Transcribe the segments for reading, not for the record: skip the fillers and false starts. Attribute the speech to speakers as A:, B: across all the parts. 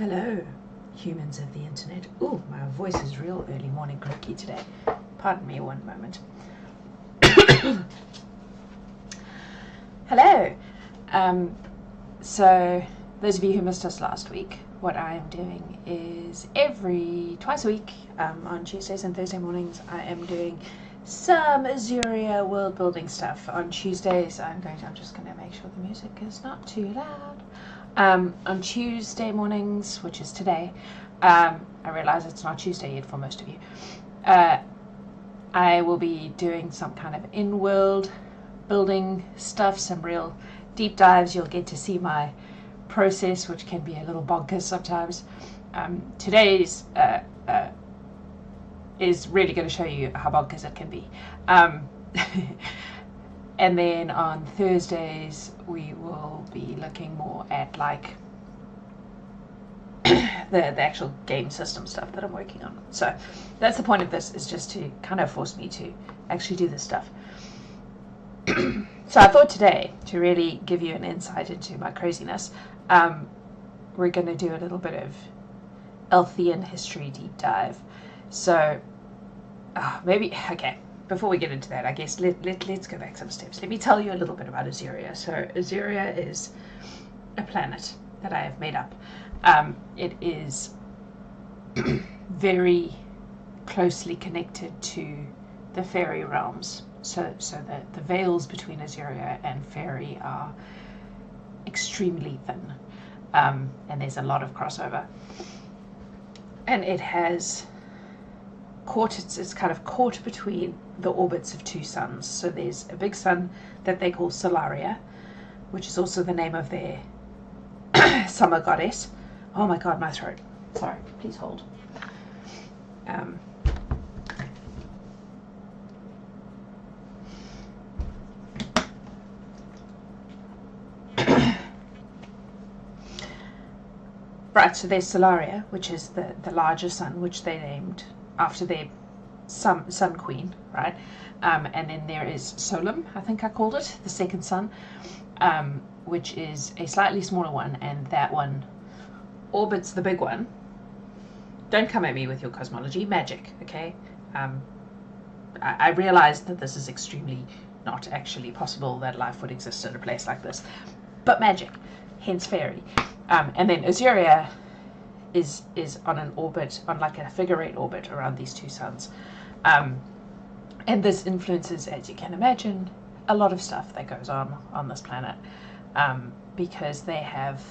A: Hello, humans of the internet. Ooh, my voice is real early morning croaky today. Pardon me one moment. Hello. So, those of you who missed us last week, what I am doing is twice a week, on Tuesdays and Thursday mornings, I am doing some Azurhia world building stuff. On Tuesdays, I'm just going to make sure the music is not too loud. On Tuesday mornings, which is today, I realize it's not Tuesday yet for most of you, I will be doing some kind of in-world building stuff, some real deep dives. You'll get to see my process, which can be a little bonkers sometimes. Today's is really going to show you how bonkers it can be. And then on Thursdays, we will be looking more at like the actual game system stuff that I'm working on. So that's the point of this, is just to kind of force me to actually do this stuff. So I thought today, to really give you an insight into my craziness, we're going to do a little bit of Althean history deep dive. So maybe, okay, before we get into that, I guess let's go back some steps. Let me tell you a little bit about Azurhia. So Azurhia is a planet that I have made up. It is very closely connected to the fairy realms. So the veils between Azurhia and fairy are extremely thin, and there's a lot of crossover. And it has it's kind of caught between the orbits of two suns. So there's a big sun that they call Solaria, which is also the name of their summer goddess. Oh my god, my throat. Sorry, please hold. Right, so there's Solaria, which is the larger sun, which they named after their sun queen, right? And then there is Solum, I think I called it, the second sun, which is a slightly smaller one, and that one orbits the big one. Don't come at me with your cosmology, magic, okay? I realize that this is extremely not actually possible, that life would exist in a place like this, but magic, hence fairy. And then Azurhia is on an orbit, on like a figure-8 orbit around these two suns. And this influences, as you can imagine, a lot of stuff that goes on this planet, because they have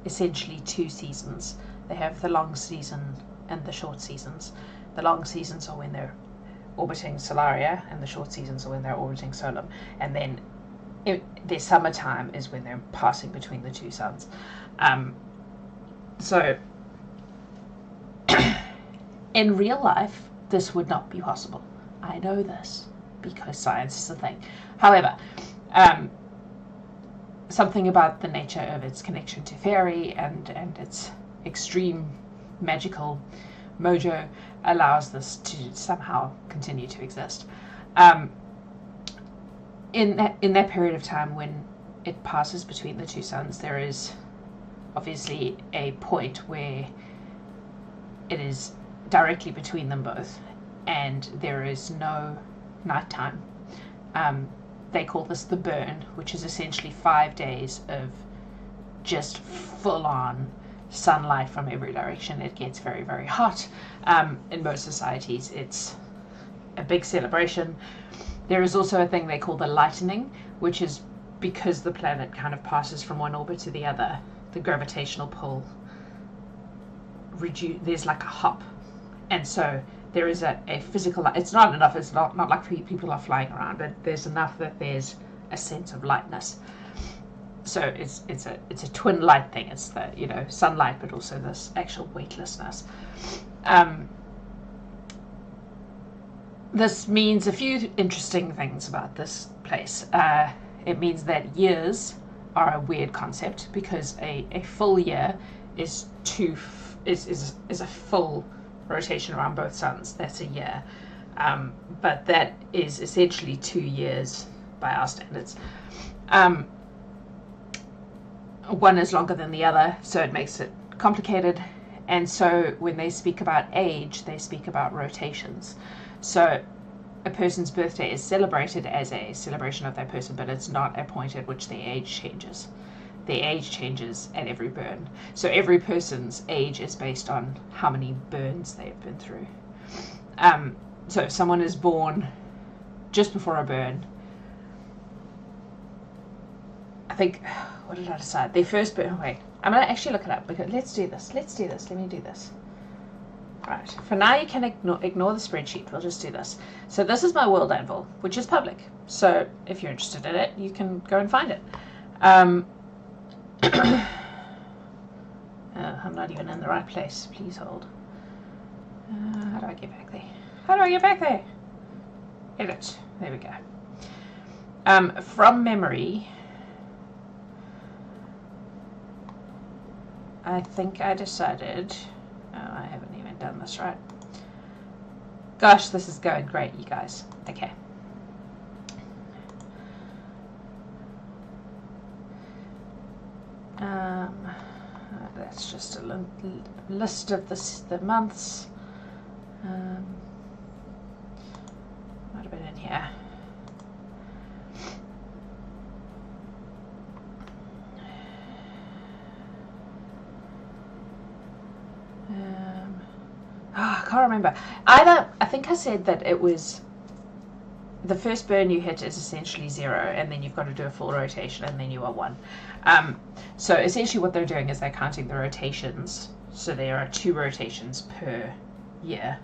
A: essentially two seasons. They have the long season and the short seasons. The long seasons are when they're orbiting Solaria, and the short seasons are when they're orbiting Solum. And then their summertime is when they're passing between the two suns. So in real life, this would not be possible. I know this because science is a thing. However, something about the nature of its connection to fairy and its extreme magical mojo allows this to somehow continue to exist. In that period of time when it passes between the two suns, there is obviously a point where it is directly between them both, and there is no nighttime. They call this the burn, which is essentially 5 days of just full-on sunlight from every direction. It gets very, very hot. In most societies, it's a big celebration. There is also a thing they call the lightening, which is because the planet kind of passes from one orbit to the other, the gravitational pull there's like a hop, and so there is a physical, it's not enough, it's not like people are flying around, but there's enough that there's a sense of lightness. So it's a twin light thing. It's the, sunlight, but also this actual weightlessness. This means a few interesting things about this place. It means that years are a weird concept, because a full year is a full rotation around both suns. That's a year, but that is essentially 2 years by our standards. One is longer than the other, so it makes it complicated, and so when they speak about age, they speak about rotations. So a person's birthday is celebrated as a celebration of that person, but it's not a point at which their age changes. Their age changes at every burn. So every person's age is based on how many burns they've been through. So if someone is born just before a burn, I think, what did I decide? Their first burn, wait, I'm going to actually look it up, because let's do this, let me do this. Right, for now you can ignore the spreadsheet, we'll just do this. So this is my world anvil, which is public, so if you're interested in it, you can go and find it. I'm not even in the right place, please hold. How do I get back there? How do I get back there? Edit, there we go. From memory, I think I decided, oh, I haven't even done this right. Gosh, this is going great, you guys. Okay. That's just a list of the months. Might have been in here. I can't remember. I think I said that it was the first burn you hit is essentially 0, and then you've got to do a full rotation, and then you are 1. So essentially what they're doing is they're counting the rotations. So there are 2 rotations per year.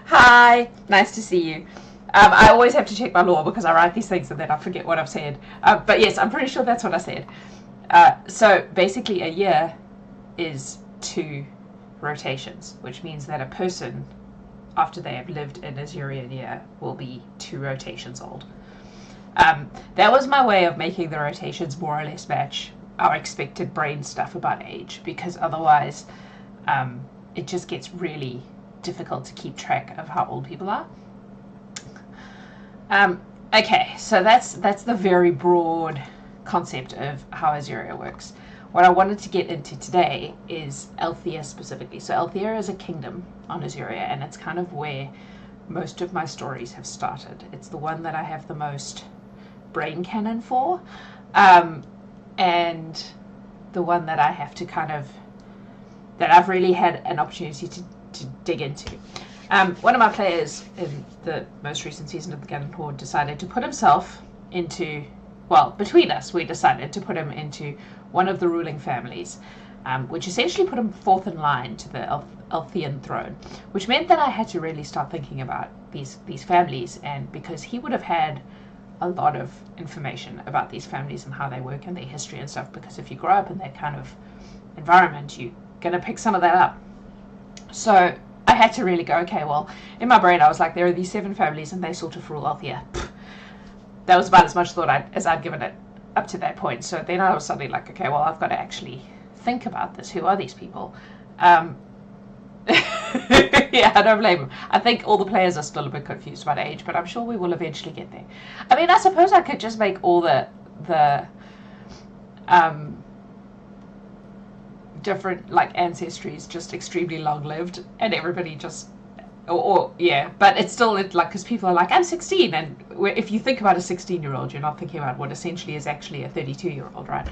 A: Hi, nice to see you. I always have to check my law because I write these things and then I forget what I've said. But yes, I'm pretty sure that's what I said. So basically a year is 2 rotations, which means that a person, after they have lived in Azurhia year, will be 2 rotations old. That was my way of making the rotations more or less match our expected brain stuff about age, because otherwise it just gets really difficult to keep track of how old people are. Okay, so that's the very broad concept of how Azurhia works. What I wanted to get into today is Althea specifically. So Althea is a kingdom on Azurhia, and it's kind of where most of my stories have started. It's the one that I have the most brain canon for, and the one that I have to that I've really had an opportunity to dig into. One of my players in the most recent season of the Gun and Horde decided to put himself into, well, between us, we decided to put him into one of the ruling families, which essentially put him 4th in line to the Althean throne, which meant that I had to really start thinking about these families, and because he would have had a lot of information about these families and how they work and their history and stuff, because if you grow up in that kind of environment, you're going to pick some of that up. So I had to really go, okay, well, in my brain I was like, there are these 7 families and they sort of rule Althea. That was about as much thought as I'd given it up to that point. So then I was suddenly like, okay, well, I've got to actually think about this. Who are these people? Yeah, I don't blame them. I think all the players are still a bit confused about age, but I'm sure we will eventually get there. I mean, I suppose I could just make all the different like ancestries just extremely long-lived, and everybody just yeah, but it's still like, because people are like, I'm 16, and if you think about a 16-year-old, you're not thinking about what essentially is actually a 32-year-old, right?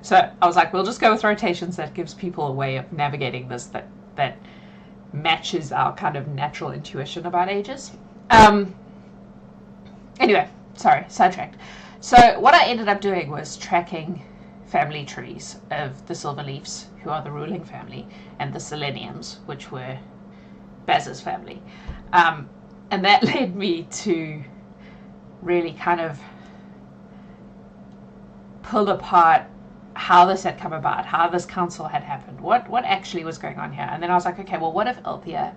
A: So I was like, we'll just go with rotations. That gives people a way of navigating this that matches our kind of natural intuition about ages. Anyway, sorry, sidetracked. So what I ended up doing was tracking family trees of the Silverleafs, who are the ruling family, and the Seleniums, which were Baz's family. And that led me to really kind of pull apart how this had come about, how this council had happened, what actually was going on here. And then I was like, okay, well, what if Althea,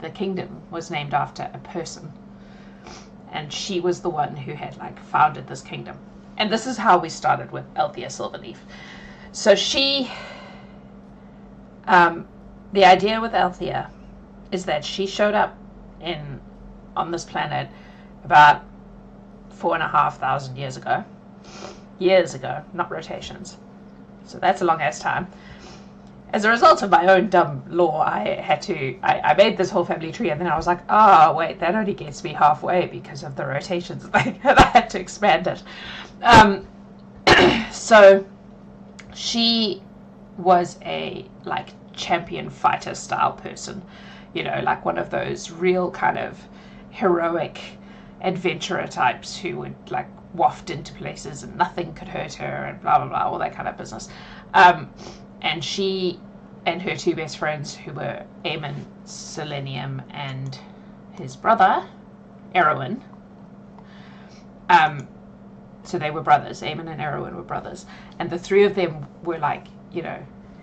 A: the kingdom, was named after a person, and she was the one who had like founded this kingdom? And this is how we started with Althea Silverleaf. So she, the idea with Althea is that she showed up on this planet about 4,500 years ago, not rotations. So that's a long ass time. As a result of my own dumb law, I made this whole family tree, and then I was like, oh wait, that only gets me halfway because of the rotations thing, and I had to expand it. So she was a like champion fighter style person, you know, like one of those real kind of heroic adventurer types who would like waft into places and nothing could hurt her and blah blah blah, all that kind of business. And she and her two best friends, who were Eamon Selenium and his brother Erwin, so they were brothers. Eamon and Erwin were brothers, and the three of them were like, you know,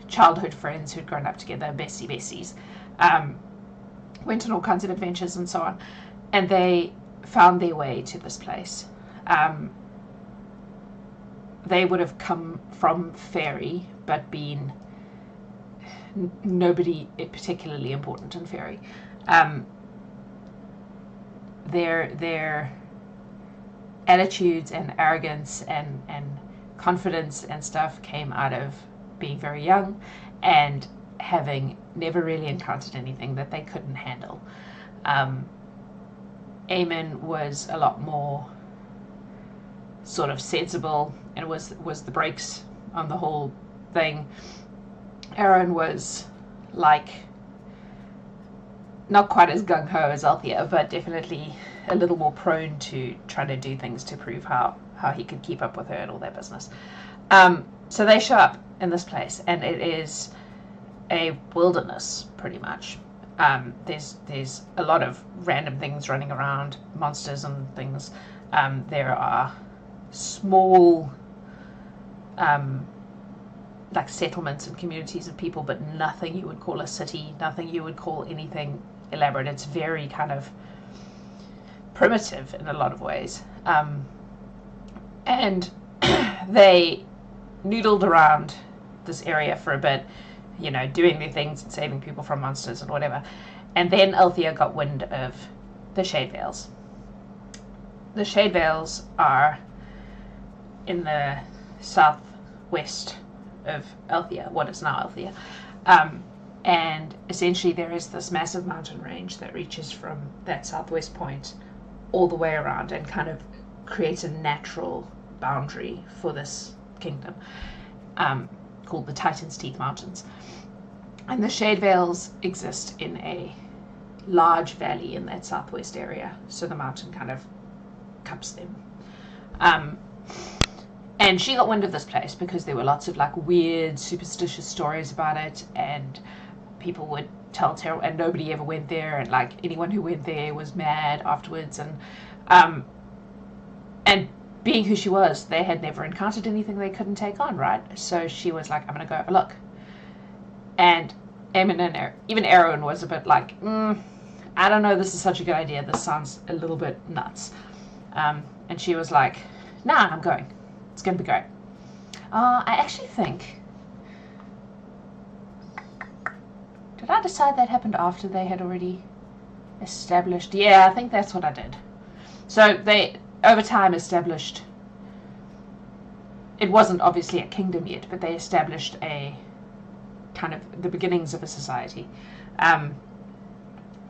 A: childhood friends who'd grown up together, bessies, went on all kinds of adventures and so on, and they found their way to this place. They would have come from Fairy, but been nobody particularly important in Fairy. Their attitudes and arrogance and confidence and stuff came out of being very young and having never really encountered anything that they couldn't handle. Eamon was a lot more sort of sensible and was the brakes on the whole thing. Aaron was like not quite as gung-ho as Althea, but definitely a little more prone to trying to do things to prove how he could keep up with her and all that business. So they show up in this place, and it is a wilderness pretty much. There's a lot of random things running around, monsters and things. There are small like settlements and communities of people, but nothing you would call a city, nothing you would call anything elaborate. It's very kind of primitive in a lot of ways. And they noodled around this area for a bit, you know, doing their things and saving people from monsters and whatever. And then Althea got wind of the Shade Vales. The Shade Vales are in the southwest of Althea, what is now Althea. And essentially there is this massive mountain range that reaches from that southwest point all the way around and kind of creates a natural boundary for this kingdom, called the Titan's Teeth Mountains. And the Shade Vales exist in a large valley in that southwest area, so the mountain kind of cups them. And she got wind of this place because there were lots of like weird superstitious stories about it, and people would tell terrible, and nobody ever went there, and like anyone who went there was mad afterwards. And being who she was, they had never encountered anything they couldn't take on, right? So she was like, I'm gonna go have a look. And Eamon and even Erwin was a bit like, I don't know, this is such a good idea, this sounds a little bit nuts. And she was like, nah, I'm going. It's going to be great. I actually think... Did I decide that happened after they had already established? Yeah, I think that's what I did. So they, over time, established... It wasn't obviously a kingdom yet, but they established a kind of the beginnings of a society.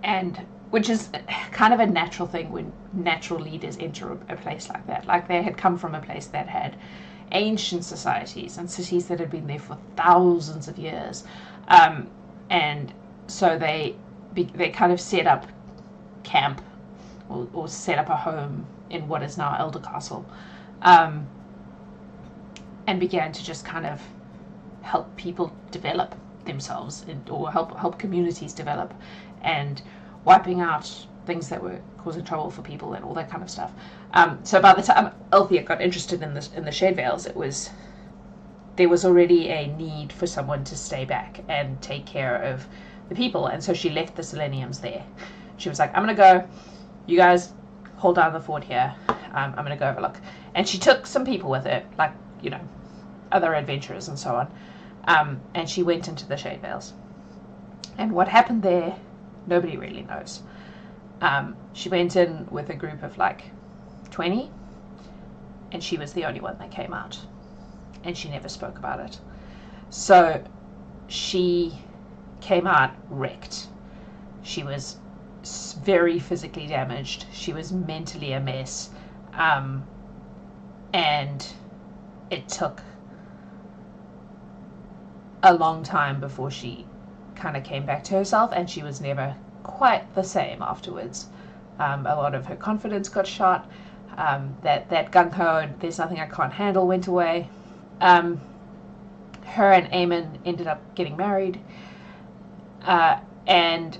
A: And which is kind of a natural thing when natural leaders enter a place like that. Like they had come from a place that had ancient societies and cities that had been there for thousands of years. And so they kind of set up camp or set up a home in what is now Elder Castle, and began to just kind of help people develop themselves or help communities develop, and wiping out things that were causing trouble for people and all that kind of stuff. So by the time Althea got interested in the Shade Vales, there was already a need for someone to stay back and take care of the people, and so she left the Seleniums there. She was like, I'm gonna go, you guys hold down the fort here, I'm gonna go have a look. And she took some people with her, like, you know, other adventurers and so on, and she went into the Shade Vales. And what happened there, nobody really knows. She went in with a group of like 20, and she was the only one that came out, and she never spoke about it. So she came out wrecked. She was very physically damaged. She was mentally a mess. And it took a long time before she kind of came back to herself, and she was never quite the same afterwards. A lot of her confidence got shot. That gung-ho, there's nothing I can't handle, went away. Her and Eamon ended up getting married, and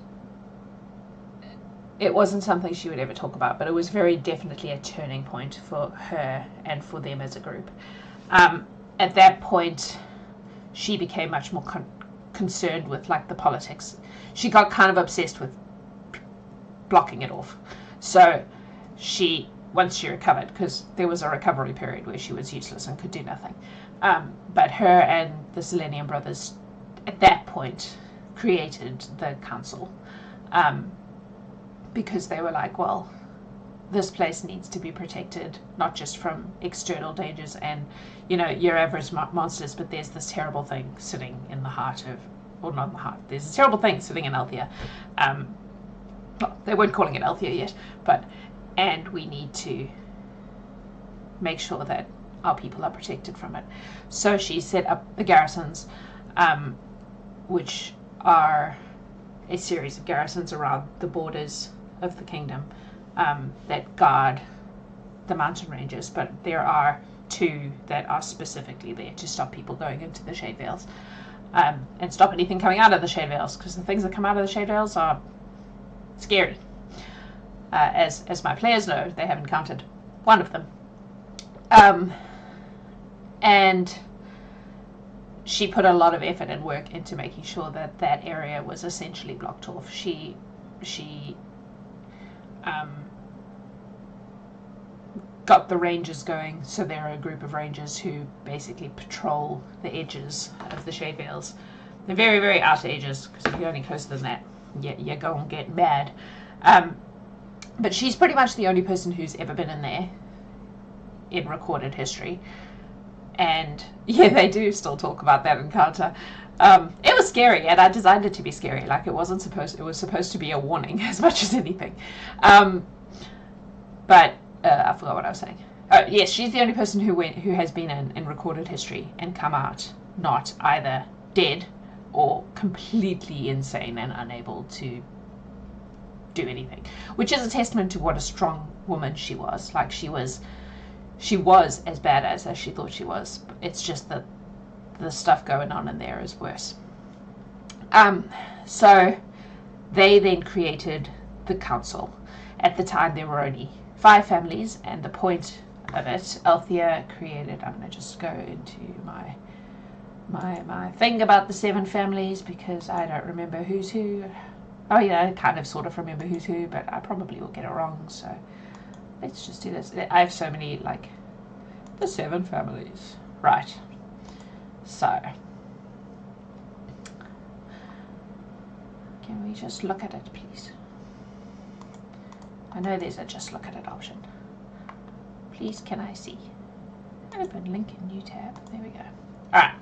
A: it wasn't something she would ever talk about, but it was very definitely a turning point for her and for them as a group. At that point, she became much more concerned with like the politics. She got kind of obsessed with blocking it off. So once she recovered, because there was a recovery period where she was useless and could do nothing, but her and the Selenium brothers at that point created the council, because they were like, well, this place needs to be protected, not just from external dangers and, you know, your average monsters, but there's this terrible thing sitting in the heart of, or not in the heart, there's a terrible thing sitting in Althea. Well, they weren't calling it Althea yet, and we need to make sure that our people are protected from it. So she set up the garrisons, which are a series of garrisons around the borders of the kingdom, that guard the mountain ranges, but there are 2 that are specifically there to stop people going into the Shade Vales, and stop anything coming out of the Shade Vales, because the things that come out of the Shade Vales are scary. As my players know, they have encountered one of them. And she put a lot of effort and work into making sure that that area was essentially blocked off. She got the rangers going, so there are a group of rangers who basically patrol the edges of the Shade Vales. They're very, very outer edges, because if you're any closer than that, you go and get mad. But she's pretty much the only person who's ever been in there in recorded history. And yeah, they do still talk about that encounter. It was scary, and I designed it to be scary. Like, it was supposed to be a warning as much as anything. But I forgot what I was saying. Oh, yes, she's the only person who has been in recorded history and come out not either dead or completely insane and unable to do anything, which is a testament to what a strong woman she was. Like, she was as badass as she thought she was. It's just that the stuff going on in there is worse. So they then created the council. At the time, there were only 5 families, and the point of it, Althea created, I'm going to just go into my thing about the 7 families, because I don't remember who's who. Oh yeah, I kind of sort of remember who's who, but I probably will get it wrong, so let's just do this. I have so many, like, the 7 families. Right. So, can we just look at it, please? I know there's a just look at it option. Please, can I see? Open link in new tab. There we go. Alright.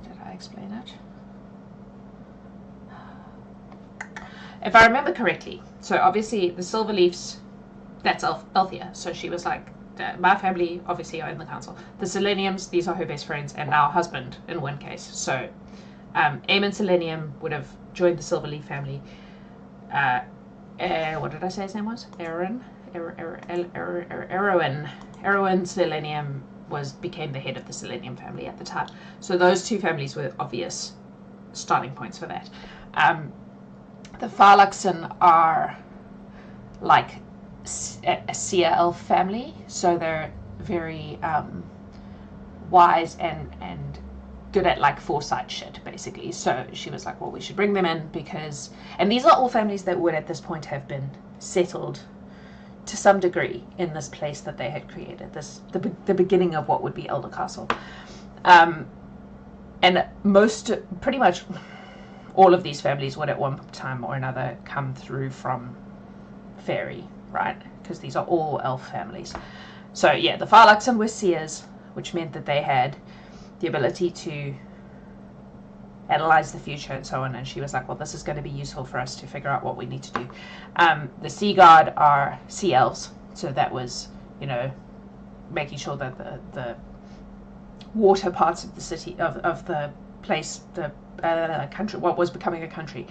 A: Did I explain it? If I remember correctly, so obviously the Silver Leafs, that's Althea. So she was like, my family obviously are in the council. The Seleniums, these are her best friends, and our husband in one case. So Eamon Selenium would have joined the Silverleaf family. What did I say his name was? Erwin Selenium became the head of the Selenium family at the time. So those 2 families were obvious starting points for that. The Farluxen are like a seer elf family, so they're very wise and good at like foresight shit, basically. So she was like, well, we should bring them in because, and these are all families that would at this point have been settled to some degree in this place that they had created, the beginning of what would be Elder Castle. And pretty much all of these families would at one time or another come through from fairy, right? Because these are all elf families. So yeah, the Farluxen were seers, which meant that they had the ability to analyze the future and so on. And she was like, well, this is going to be useful for us to figure out what we need to do. The Sea Guard are sea elves, so that was, making sure that the water parts of the city, of the place, the country, what was becoming a country,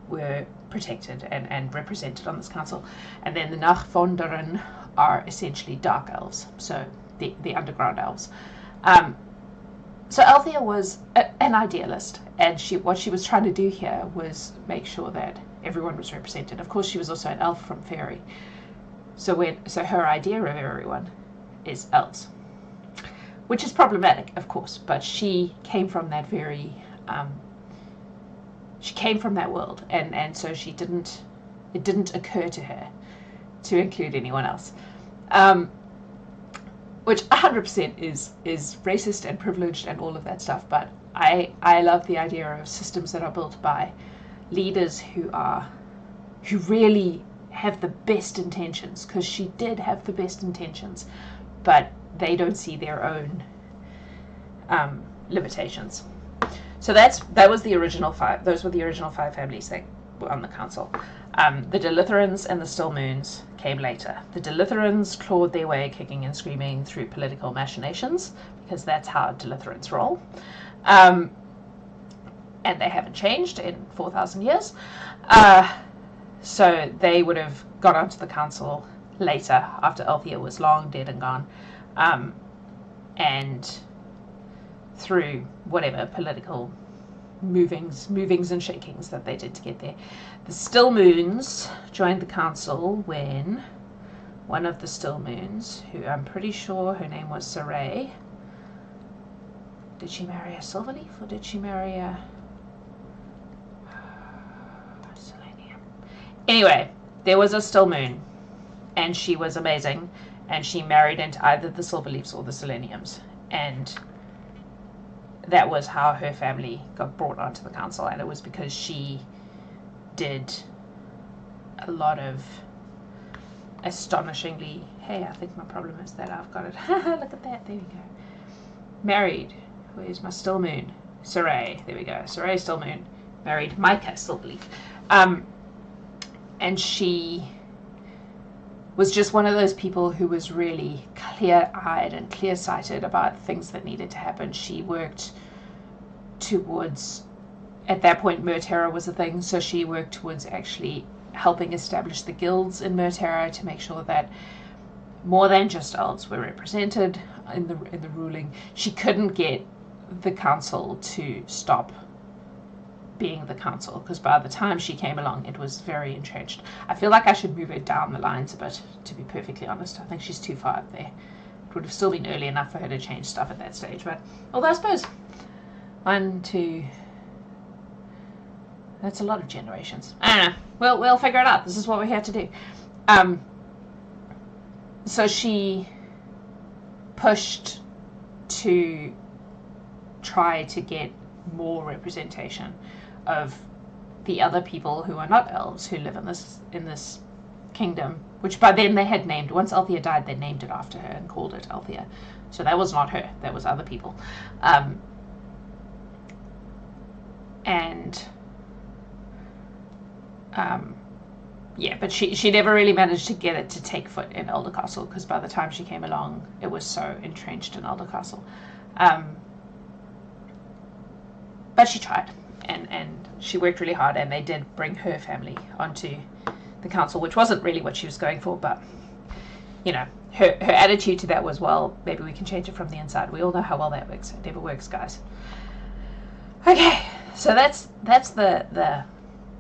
A: were protected and represented on this council. And then the Nachvonderen are essentially dark elves, so the underground elves. So Althea was an idealist, and what she was trying to do here was make sure that everyone was represented. Of course, she was also an elf from Fairy, so her idea of everyone is elves, which is problematic, of course. But she came from that world, and so it didn't occur to her to include anyone else. Which 100% is racist and privileged and all of that stuff, but I love the idea of systems that are built by leaders who really have the best intentions, because she did have the best intentions, but they don't see their own limitations. So that was the original 5. Those were the original 5 families that were on the council. The Delitherans and the Stillmoons came later. The Delitherans clawed their way, kicking and screaming, through political machinations, because that's how Delitherans roll. And they haven't changed in 4,000 years. So they would have got onto the council later, after Althea was long dead and gone, and through whatever political movings and shakings that they did to get there. The Stillmoons joined the council when one of the Stillmoons, who I'm pretty sure her name was Saray. Did she marry a Silverleaf, or did she marry a Selenium? Anyway, there was a Stillmoon, and she was amazing, and she married into either the Silverleafs or the Seleniums, and that was how her family got brought onto the council. And it was because she did a lot of astonishingly, hey, I think my problem is that I've got it, look at that, there we go, married, where's my Stillmoon, Saray, there we go, Saray Stillmoon married Micah Silverleaf, and she was just one of those people who was really clear-eyed and clear-sighted about things that needed to happen. She worked towards, at that point, Murterra was a thing, so she worked towards actually helping establish the guilds in Murterra to make sure that more than just elves were represented in the ruling. She couldn't get the council to stop being the council, because by the time she came along, it was very entrenched. I feel like I should move her down the lines a bit, to be perfectly honest. I think she's too far up there. It would have still been early enough for her to change stuff at that stage, but although I suppose 1, 2, that's a lot of generations. I don't know. We'll figure it out. This is what we're here to do. So she pushed to try to get more representation of the other people who are not elves, who live in this kingdom, which by then they had named. Once Althea died, they named it after her and called it Althea. So that was not her, that was other people. Yeah, but she never really managed to get it to take foot in Eldercastle, because by the time she came along, it was so entrenched in Eldercastle. But she tried, and she worked really hard, and they did bring her family onto the council, which wasn't really what she was going for, but, her attitude to that was, well, maybe we can change it from the inside. We all know how well that works. It never works, guys. Okay, so that's the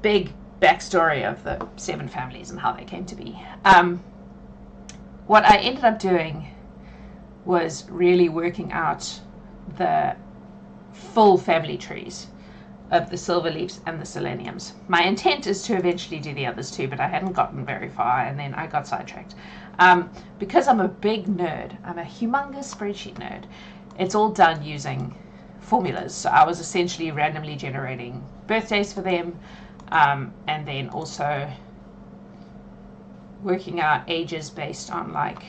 A: big backstory of the 7 families and how they came to be. What I ended up doing was really working out the full family trees of the Silverleafs and the Seleniums. My intent is to eventually do the others too, but I hadn't gotten very far, and then I got sidetracked. Because I'm a big nerd, I'm a humongous spreadsheet nerd, it's all done using formulas. So I was essentially randomly generating birthdays for them, and then also working out ages based on, like,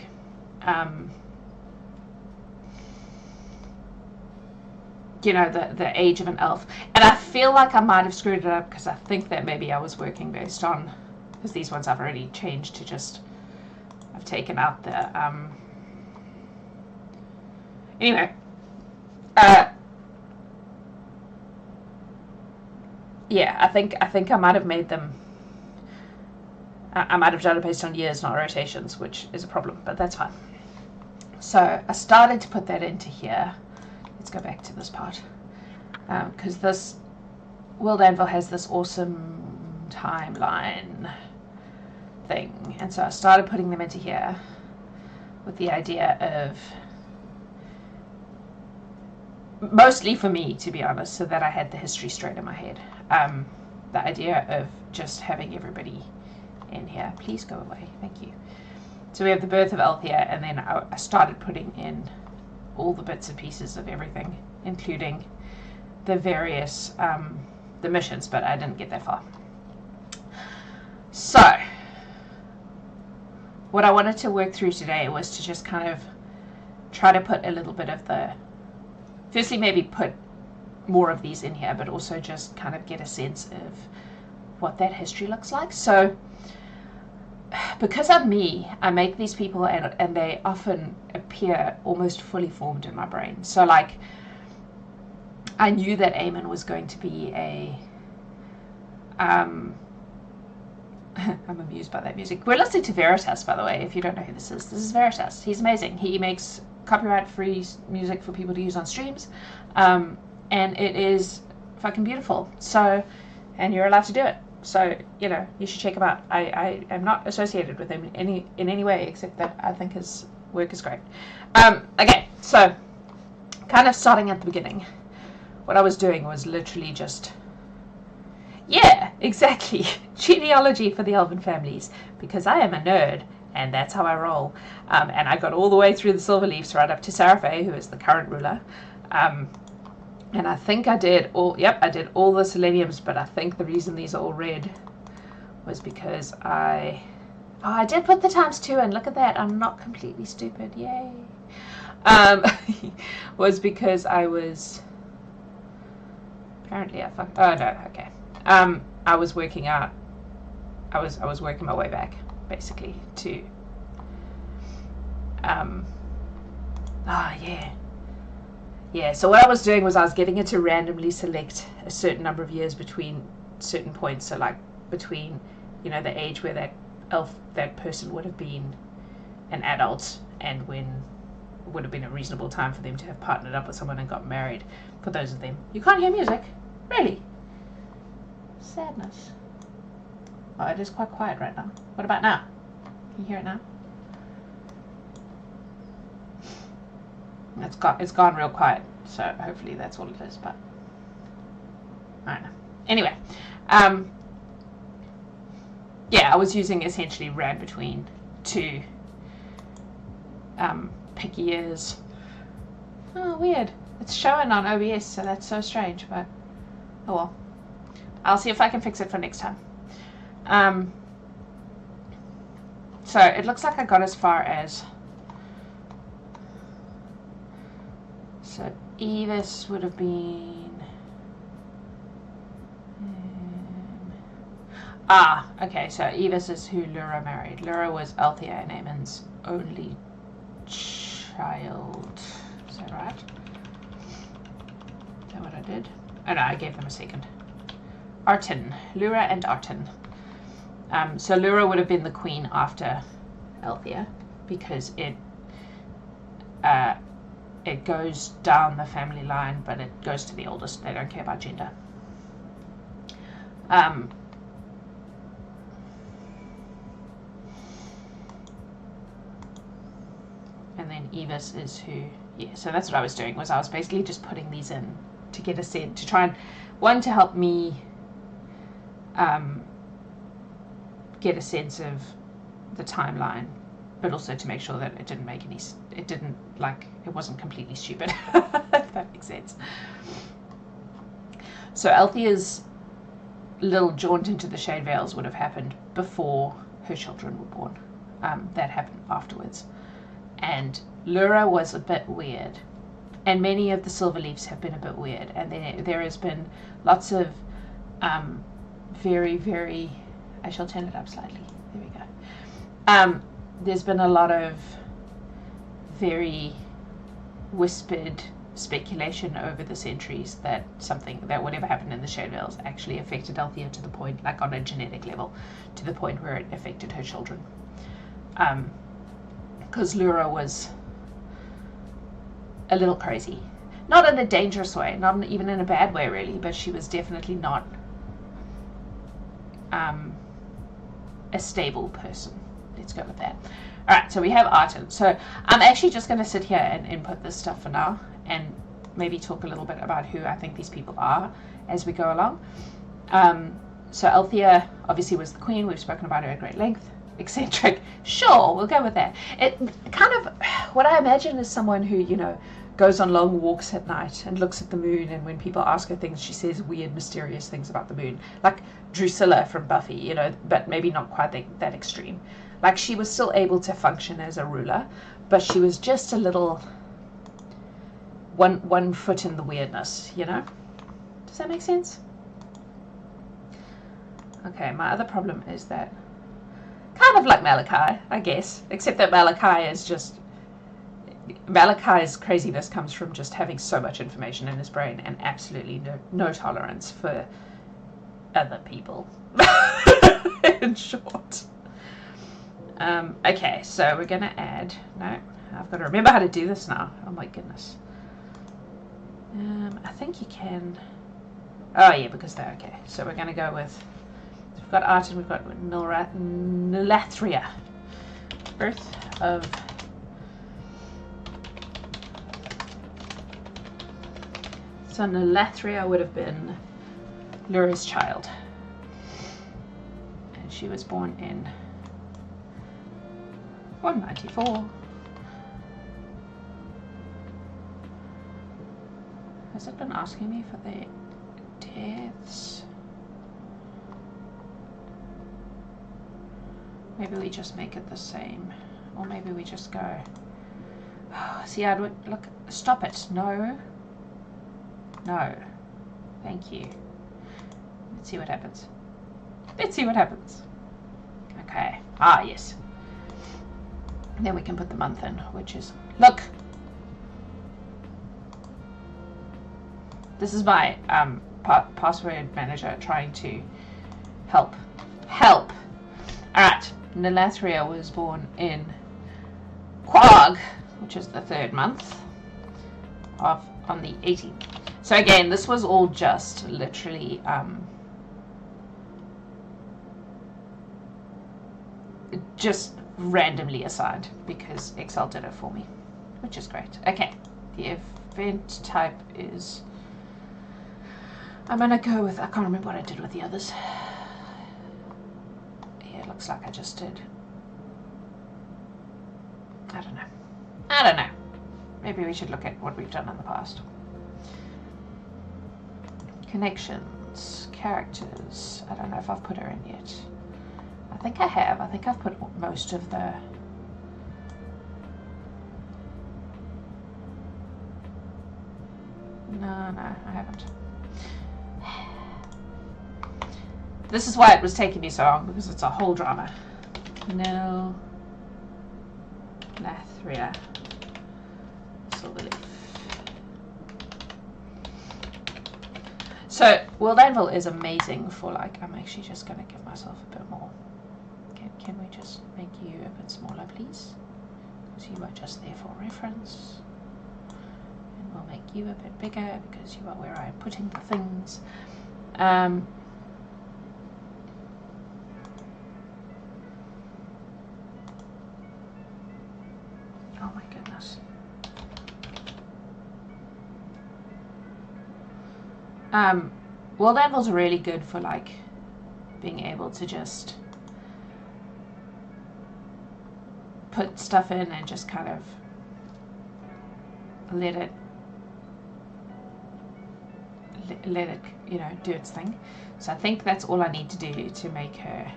A: the age of an elf. And I feel like I might have screwed it up because I think that maybe I was working based on, because these ones I've already changed to just, I've taken out the, anyway, yeah, I think I might have made them, I might have done it based on years, not rotations, which is a problem, but that's fine. So I started to put that into here. Let's go back to this part, because this World Anvil has this awesome timeline thing, and so I started putting them into here with the idea of, mostly for me, to be honest, so that I had the history straight in my head. The idea of just having everybody in here. Please go away, thank you. So we have the birth of Althea, and then I started putting in all the bits and pieces of everything, including the various the missions, but I didn't get that far. So what I wanted to work through today was to just kind of try to put a little bit of the, firstly maybe put more of these in here, but also just kind of get a sense of what that history looks like. So because I'm me, I make these people and they often appear almost fully formed in my brain. So like, I knew that Eamon was going to be a, I'm amused by that music. We're listening to Veritas, by the way, if you don't know who this is. This is Veritas. He's amazing. He makes copyright-free music for people to use on streams. And it is fucking beautiful. So, and you're allowed to do it. So, you should check him out. I am not associated with him in any way, except that I think his work is great. Okay, so, kind of starting at the beginning. What I was doing was literally just, yeah, exactly, genealogy for the elven families, because I am a nerd, and that's how I roll. And I got all the way through the Silverleafs right up to Sarafay, who is the current ruler. And I think I did all, I did all the seleniums, but I think the reason these are all red was because I did put the ×2 in, look at that, I'm not completely stupid, yay. Was because I was, apparently I fucked, oh no, okay. I was working out, I was working my way back, basically, to, yeah, so what I was doing was I was getting it to randomly select a certain number of years between certain points. So like between, the age where that person would have been an adult and when would have been a reasonable time for them to have partnered up with someone and got married. For those of them. You can't hear music? Really? Sadness. Oh, it is quite quiet right now. What about now? Can you hear it now? It's gone real quiet, so hopefully that's all it is, but I don't know. Anyway, yeah, I was using essentially ran between two pick years. Oh, weird. It's showing on OBS, so that's so strange, but oh well. I'll see if I can fix it for next time. So it looks like I got as far as, so Evis would have been, okay, so Evis is who Lura married. Lura was Althea and Eamon's only child. Is that right? Is that what I did? Oh no, I gave them a second. Artin. Lura and Artin. So Lura would have been the queen after Althea because it goes down the family line, but it goes to the oldest. They don't care about gender. And then Evis is who, yeah, so that's what I was doing, was I was basically just putting these in to get a sense, to try and, one, to help me get a sense of the timeline, but also to make sure that it didn't make any, it wasn't completely stupid, if that makes sense. So Althea's little jaunt into the Shade Vales would have happened before her children were born. That happened afterwards. And Lura was a bit weird. And many of the silver leaves have been a bit weird. And there has been lots of very, very... I shall turn it up slightly. There we go. There's been a lot of very whispered speculation over the centuries that whatever happened in the Shade Vales actually affected Althea to the point, like on a genetic level, to the point where it affected her children. Because Lura was a little crazy. Not in a dangerous way, not even in a bad way really, but she was definitely not a stable person. Let's go with that. Alright, so we have Arten. So I'm actually just going to sit here and input this stuff for now, and maybe talk a little bit about who I think these people are as we go along. So Althea obviously was the queen. We've spoken about her at great length. Eccentric. Sure, we'll go with that. It kind of, what I imagine is someone who, you know, goes on long walks at night and looks at the moon, and when people ask her things, she says weird, mysterious things about the moon. Like Drusilla from Buffy, you know, but maybe not quite that extreme. Like, she was still able to function as a ruler, but she was just a little one foot in the weirdness, you know? Does that make sense? Okay, my other problem is that, kind of like Malachi, I guess, except that Malachi's craziness comes from just having so much information in his brain and absolutely no tolerance for other people. In short. Okay, so we're going to add... No, I've got to remember how to do this now. Oh my goodness. I think you can... Oh yeah, because they're okay. So we're going to go with... We've got Arten, we've got Nulathria. Birth of... So Nulathria would have been Lura's child. And she was born in 194. Has it been asking me for the deaths? Maybe we just make it the same. Or maybe we just go... See, I'd look... Stop it. No. No. Thank you. Let's see what happens. Let's see what happens. Okay. Ah, yes. And then we can put the month in, which is... Look! This is my password manager trying to help. Help! Alright. Nulathria was born in Quag, which is the 3rd month, on the 18th. So again, this was all just literally just randomly assigned because Excel did it for me, which is great. Okay, the event type is... I'm going to go with... I can't remember what I did with the others. Yeah, it looks like I just did... I don't know. I don't know. Maybe we should look at what we've done in the past. Connections, characters. I don't know if I've put her in yet. I think I have. I think I've put most of the... No, I haven't. This is why it was taking me so long, because it's a whole drama. No. Lathria. Silverleaf. So, World Anvil is amazing for, like, I'm actually just going to give myself a bit more. Can we just make you a bit smaller, please? Because you are just there for reference. And we'll make you a bit bigger, because you are where I'm putting the things. Oh my goodness. World Anvils are really good for, like, being able to just put stuff in and just kind of let it, you know, do its thing. So I think that's all I need to do to make her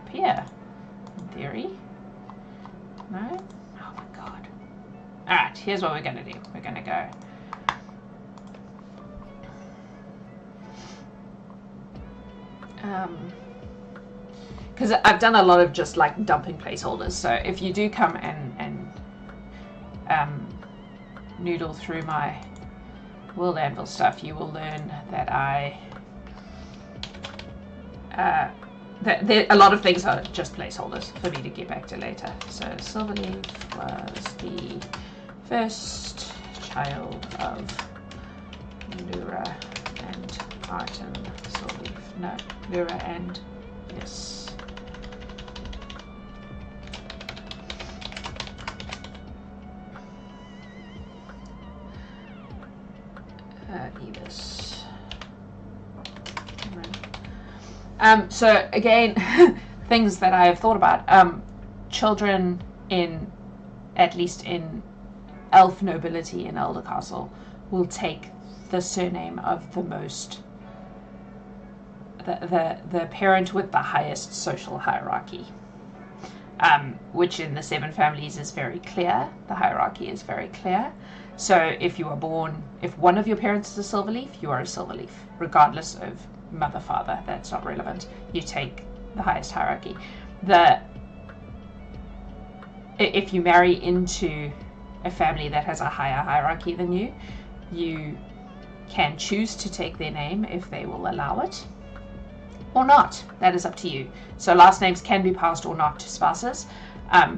A: appear, in theory. No? Oh my god. Alright, here's what we're going to do. We're going to go because I've done a lot of just like dumping placeholders. So if you do come and noodle through my World Anvil stuff, you will learn that that a lot of things are just placeholders for me to get back to later. So Silverleaf was the first child of Lura and Martin Silverleaf. No, Lura and yes. Evis. So again, things that I have thought about. Children at least in elf nobility in Elder Castle, will take the surname of the parent with the highest social hierarchy. Which in the 7 families is very clear. The hierarchy is very clear. So if you are born, if one of your parents is a Silverleaf, you are a Silverleaf, regardless of mother, father. That's not relevant. You take the highest hierarchy. If you marry into a family that has a higher hierarchy than you, you can choose to take their name if they will allow it, or not. That is up to you. So last names can be passed or not to spouses,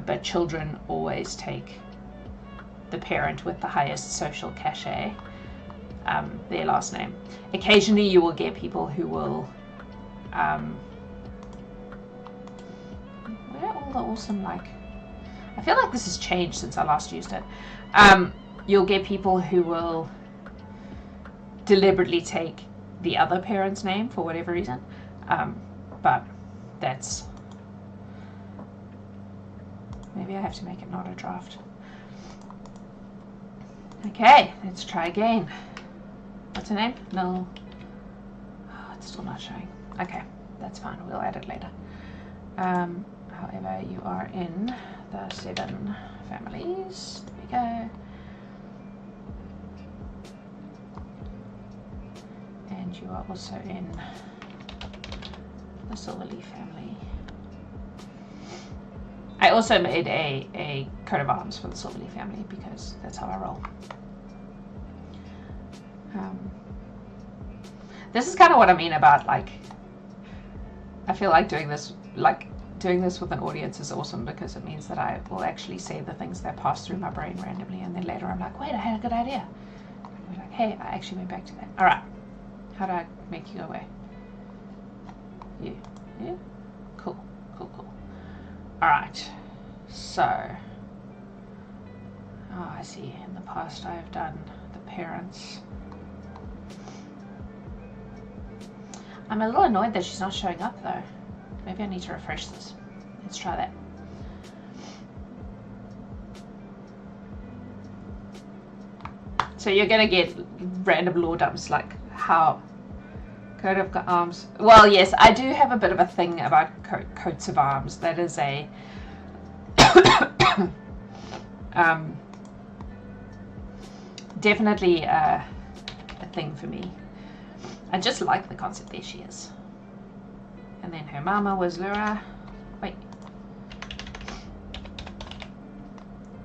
A: but children always take the parent with the highest social cachet, their last name. Occasionally you will get people who will where are all the awesome, like, I feel like this has changed since I last used it. You'll get people who will deliberately take the other parent's name for whatever reason, but that's, maybe I have to make it not a draft. Okay, let's try again. What's her name? No. Oh, it's still not showing. Okay, that's fine. We'll add it later. However, you are in the 7 families. There we go. And you are also in the Silverleaf family. I also made a coat of arms for the Silverleaf family because that's how I roll. This is kind of what I mean about, like, I feel like doing this with an audience is awesome because it means that I will actually say the things that pass through my brain randomly, and then later I'm like, wait, I had a good idea. I'm like, hey, I actually went back to that. All right, how do I make you go away? You, yeah, cool. All right, so, I see. In the past, I have done the parents. I'm a little annoyed that she's not showing up though. Maybe I need to refresh this. Let's try that. So you're gonna get random lore dumps like how coat of arms. Well, yes, I do have a bit of a thing about coats of arms. That is a definitely a thing for me. I just like the concept. There she is. And then her mama was Lura. Wait.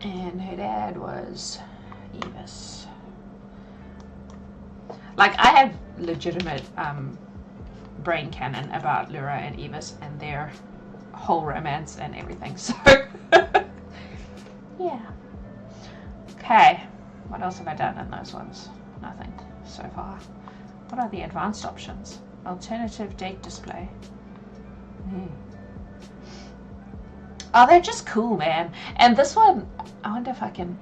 A: And her dad was Evis. Like, I have legitimate brain canon about Lura and Evis and their whole romance and everything. So, yeah. Okay. What else have I done in those ones? Nothing so far. What are the advanced options? Alternative date display. Oh, they're just cool, man. And this one, I wonder if I can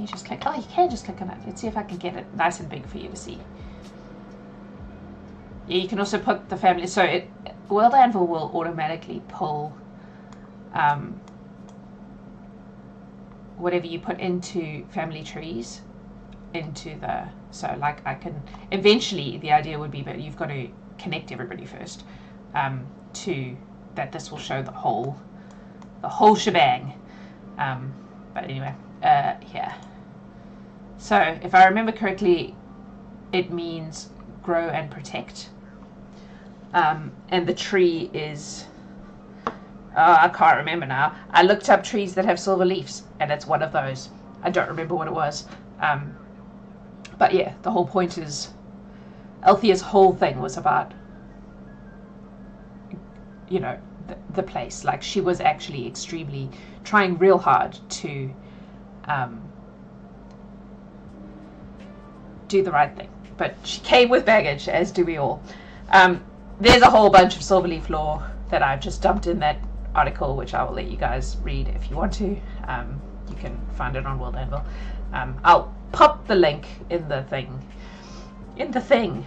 A: you just click? Oh, you can just click on it. Let's see if I can get it nice and big for you to see. Yeah, you can also put the family, so World Anvil will automatically pull whatever you put into family trees into the, so like I can, eventually the idea would be, but you've got to connect everybody first to that. This will show the whole shebang, but anyway, here. So if I remember correctly, it means grow and protect. And the tree is, I can't remember now. I looked up trees that have silver leaves, and it's one of those. I don't remember what it was. But yeah, the whole point is, Althea's whole thing was about, you know, the place. Like, she was actually extremely trying real hard to do the right thing. But she came with baggage, as do we all. There's a whole bunch of Silverleaf lore that I've just dumped in that article, which I will let you guys read if you want to. You can find it on World Anvil. I'll pop the link in the thing, to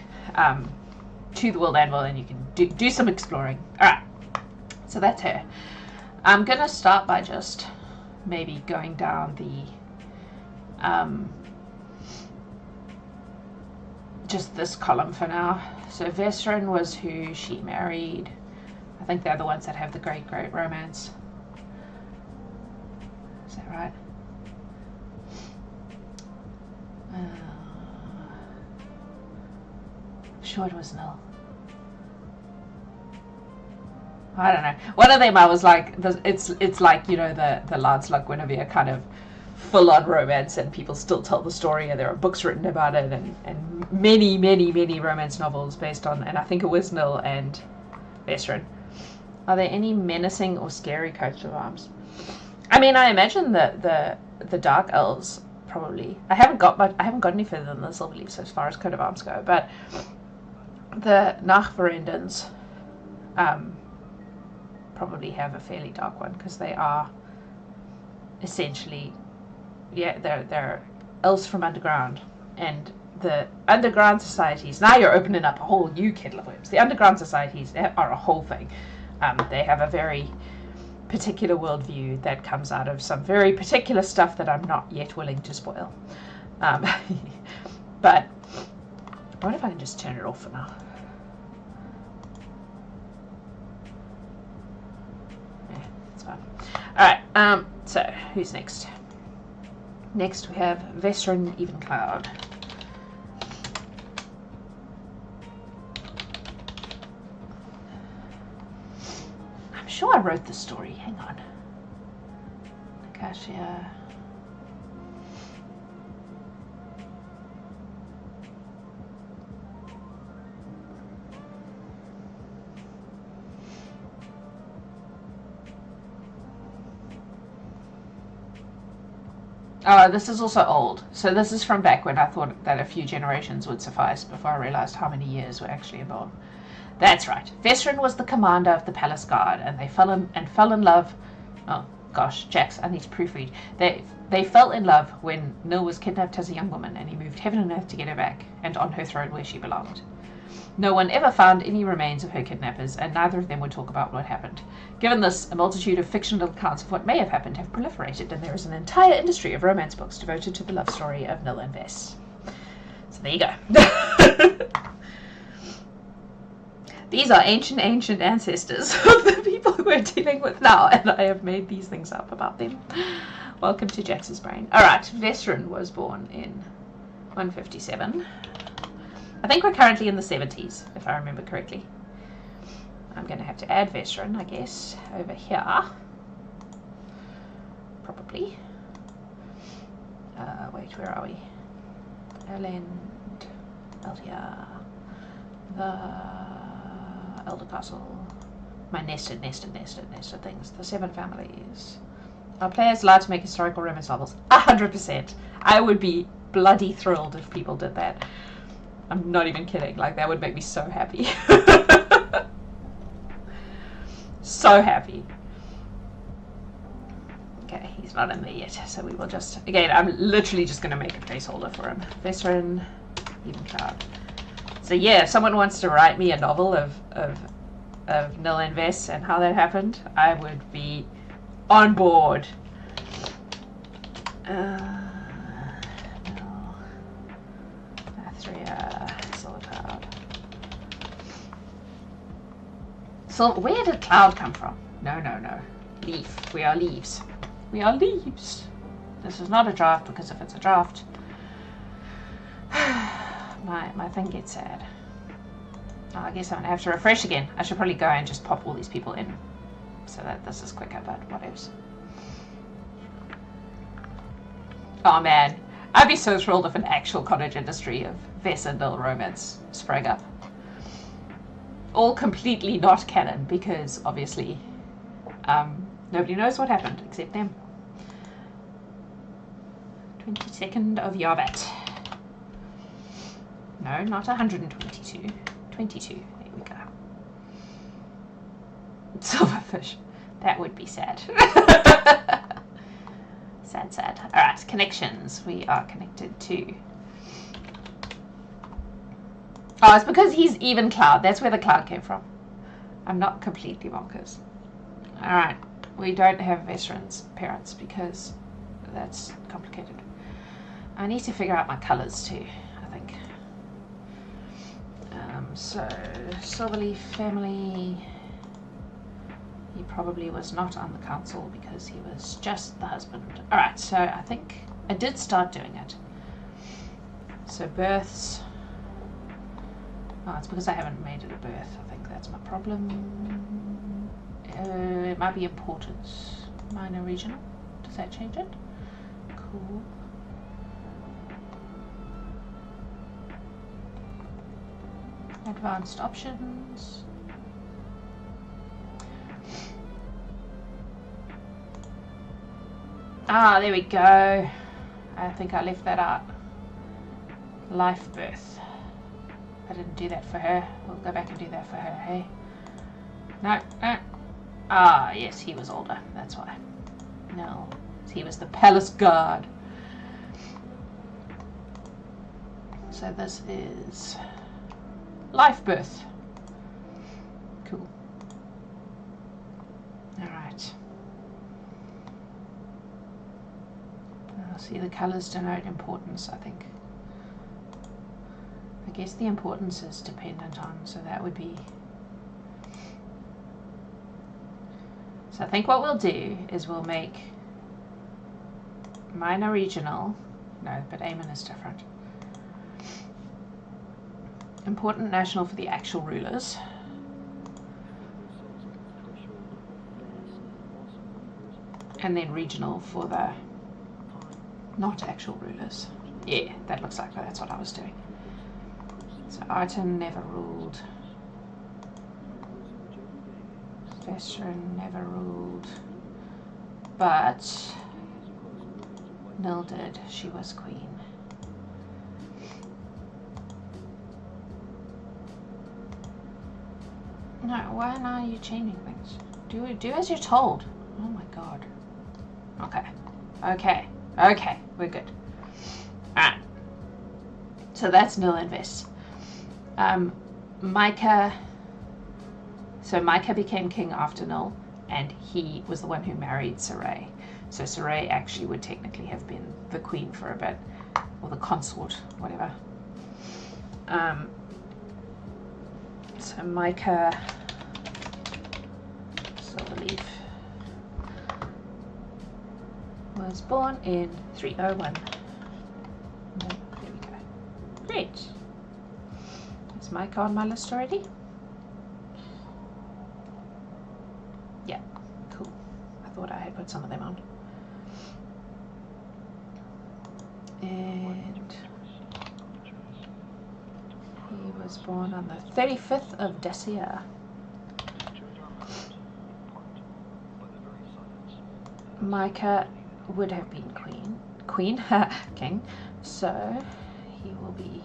A: the World Anvil, and you can do some exploring. Alright, so that's her. I'm going to start by just maybe going down the just this column for now. So Vesrin was who she married. I think they're the ones that have the great romance. Is that right? Sure it was Nil. I don't know. One of them I was like, it's like, you know, the Lancelot Guinevere kind of full-on romance, and people still tell the story, and there are books written about it, and many romance novels based on, and I think it was Nil and Vesrin. Are there any menacing or scary coats of arms? I mean, I imagine the Dark Elves probably. I haven't got any further than the Silverleafs as far as coat of arms go, but the Nachverendens probably have a fairly dark one, because they are essentially, yeah, they're elves from underground, and the underground societies. Now you're opening up a whole new kettle of worms. The underground societies are a whole thing. They have a very particular worldview that comes out of some very particular stuff that I'm not yet willing to spoil. But I wonder if I can just turn it off for now. Yeah, it's fine. Alright, so who's next? Next we have Vesrin Evencloud. I'm sure I wrote the story. Hang on. Acacia. Oh, this is also old. So this is from back when I thought that a few generations would suffice before I realized how many years were actually involved. That's right. Vesrin was the commander of the palace guard, and they fell in love. Oh gosh, Jax, I need to proofread. They fell in love when Nil was kidnapped as a young woman, and he moved heaven and earth to get her back and on her throne where she belonged. No one ever found any remains of her kidnappers, and neither of them would talk about what happened. Given this, a multitude of fictional accounts of what may have happened have proliferated, and there is an entire industry of romance books devoted to the love story of Nil and Ves. So there you go. These are ancient ancestors of the people we're dealing with now, and I have made these things up about them. Welcome to Jax's brain. Alright, Vesrin was born in 157. I think we're currently in the 70s, if I remember correctly. I'm going to have to add Vesrin, I guess, over here. Probably. Wait, where are we? Erland, Althea, the Elder Castle, my nested things, the 7 families. Are players allowed to make historical romance novels? 100%. I would be bloody thrilled if people did that. I'm not even kidding. Like, that would make me so happy. So happy. Okay, he's not in there yet, so we will just... Again, I'm literally just going to make a placeholder for him. Vesrin, Evencloud. So yeah, if someone wants to write me a novel of Nil and Ves and how that happened, I would be on board. So where did cloud come from? No. Leaf. We are leaves. We are leaves. This is not a draft, because if it's a draft, my thing gets sad. Oh, I guess I'm gonna have to refresh again. I should probably go and just pop all these people in so that this is quicker, but whatevs. Oh man, I'd be so thrilled if an actual cottage industry of Vesindal romance sprang up. All completely not canon, because obviously nobody knows what happened except them. 22nd of Yarbat. No, not 122. 22. There we go. Silverfish. That would be sad. Sad, sad. Alright, connections. We are connected to... Oh, it's because he's even cloud. That's where the cloud came from. I'm not completely bonkers. Alright, we don't have veterans' parents because that's complicated. I need to figure out my colours too, I think. So, Silverleaf family... He probably was not on the council because he was just the husband. Alright, so I think I did start doing it. So births... Oh, it's because I haven't made it a birth. I think that's my problem. It might be importance. Minor regional. Does that change it? Cool. Advanced options. Ah, there we go. I think I left that out. Life birth. I didn't do that for her. We'll go back and do that for her, hey? No, no. Ah, yes, he was older. That's why. No, he was the palace guard. So this is life birth. Cool. Alright. See, the colours denote importance, I think. I guess the importance is dependent on, so that would be... So I think what we'll do is we'll make minor regional, no, but Aemon is different. Important national for the actual rulers. And then regional for the not actual rulers. Yeah, that looks like that's what I was doing. So Arton never ruled. Vestrin never ruled. But Nil did. She was queen. No, why are you changing things? Do as you're told. Oh my god. Okay. Okay. Okay. We're good. Alright. So that's Nil invests. Micah. So Micah became king after Nil, and he was the one who married Sarai. So Sarai actually would technically have been the queen for a bit, or the consort, whatever. So Micah Silverleaf was born in 301. There we go. Great. Is Micah on my list already? Yeah, cool. I thought I had put some of them on. And he was born on the 35th of Dacia. Micah would have been queen, king, so he will be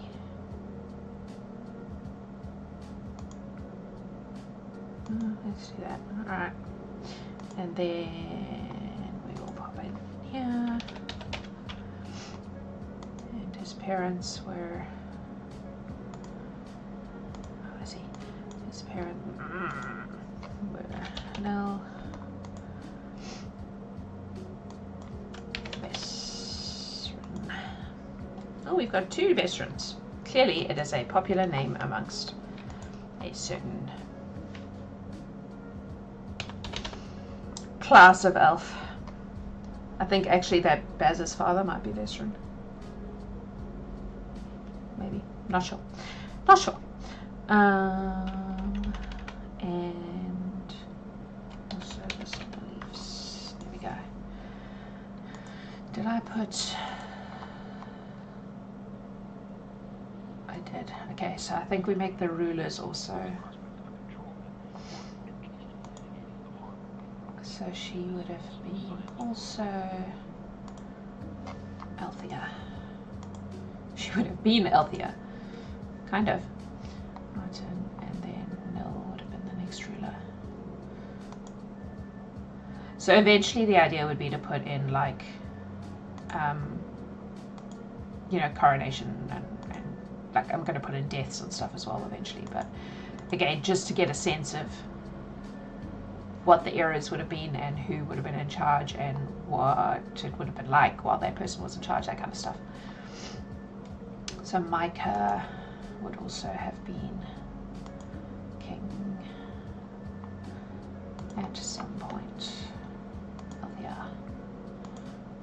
A: let's do that. Alright, and then we will pop in here, and his parents were, how is he? His parents were Nil, oh, we've got two Vestrins. Clearly it is a popular name amongst a certain class of elf. I think actually that Baz's father might be Vestrin. Maybe. Not sure. Not sure. And also the silver leaves. There we go. Did I put... I did. Okay, so I think we make the rulers also. So she would have been also Althea. She would have been Althea. Kind of. Martin, and then Nil would have been the next ruler. So eventually the idea would be to put in like, you know, coronation and like I'm going to put in deaths and stuff as well eventually. But again, just to get a sense of what the eras would have been and who would have been in charge and what it would have been like while that person was in charge, that kind of stuff. So Micah would also have been king at some point. Althea.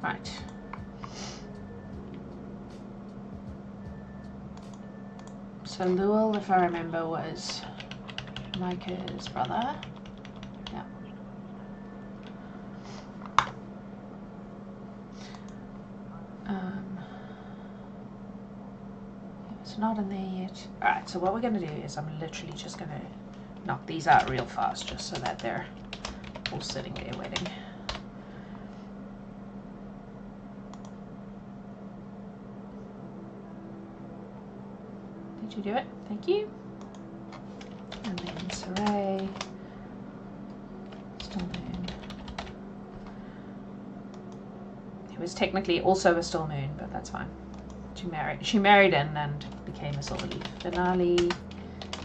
A: Right. So Luel, if I remember, was Micah's brother. Yeah. It's not in there yet. Alright, so what we're going to do is I'm literally just going to knock these out real fast just so that they're all sitting there waiting. Did you do it? Thank you. And then Saray. Still moon. It was technically also a still moon, but that's fine. She married in and became a silver leaf. Denali,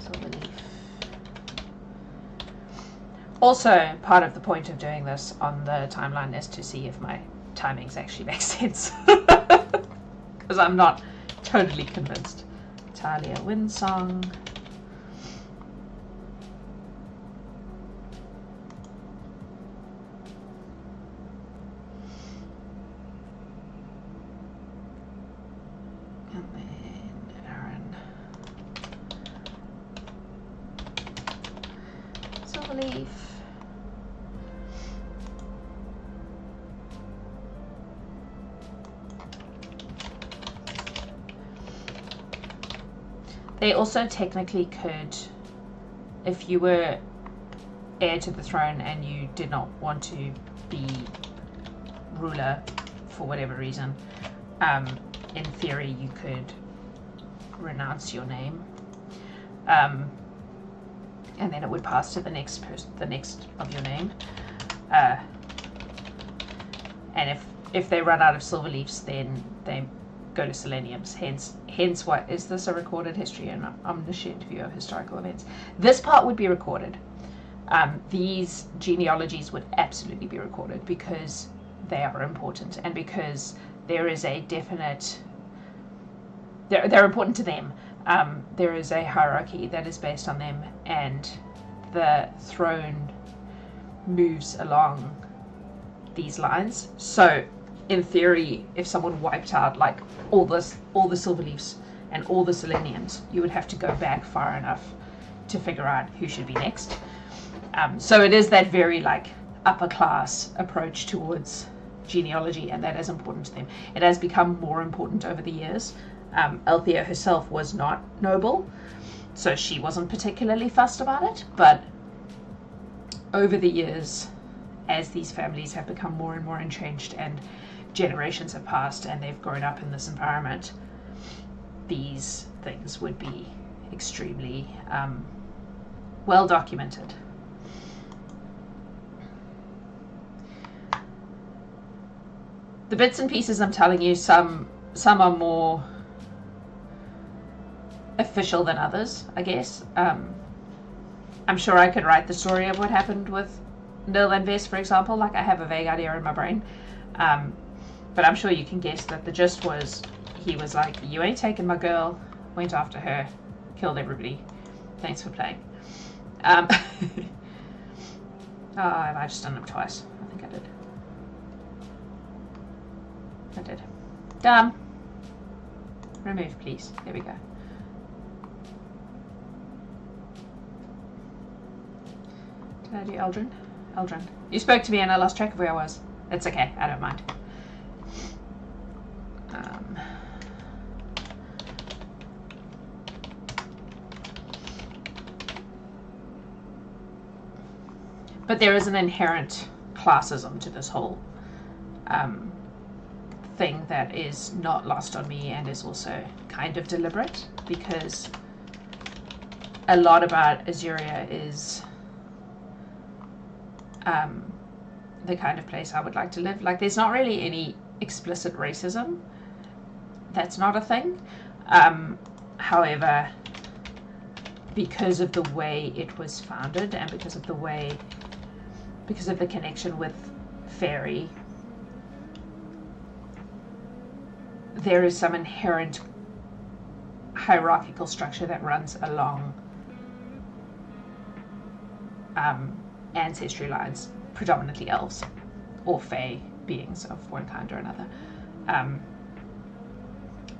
A: silver leaf. Also, part of the point of doing this on the timeline is to see if my timings actually make sense. Because I'm not totally convinced. Talia Windsong. And then Aaron. Silverleaf. They also technically could, if you were heir to the throne and you did not want to be ruler for whatever reason, in theory you could renounce your name, and then it would pass to the next person, the next of your name. And if they run out of silver leaves, then they go to seleniums. Hence what is this a recorded history and omniscient view of historical events? This part would be recorded. These genealogies would absolutely be recorded because they are important and because there is a definite, they're important to them. There is a hierarchy that is based on them, and the throne moves along these lines. So in theory, if someone wiped out like all the silver leaves and all the seleniums, you would have to go back far enough to figure out who should be next. So it is that very like upper class approach towards genealogy, and that is important to them. It has become more important over the years. Althea herself was not noble, so she wasn't particularly fussed about it, but over the years, as these families have become more and more entrenched and generations have passed and they've grown up in this environment, these things would be extremely well documented. The bits and pieces I'm telling you, some are more official than others, I guess. I'm sure I could write the story of what happened with Nil and Vess, for example. Like, I have a vague idea in my brain. But I'm sure you can guess that the gist was, he was like, you ain't taking my girl, went after her, killed everybody. Thanks for playing. Oh, have I just done them twice? I think I did. I did. Done. Remove, please. There we go. Did I do Eldrin? Eldrin. You spoke to me and I lost track of where I was. It's okay. I don't mind. But there is an inherent classism to this whole thing that is not lost on me and is also kind of deliberate, because a lot about Azurhia is the kind of place I would like to live. Like, there's not really any explicit racism. That's not a thing. However, because of the way it was founded and because of the connection with fairy, there is some inherent hierarchical structure that runs along ancestry lines, predominantly elves or fae beings of one kind or another.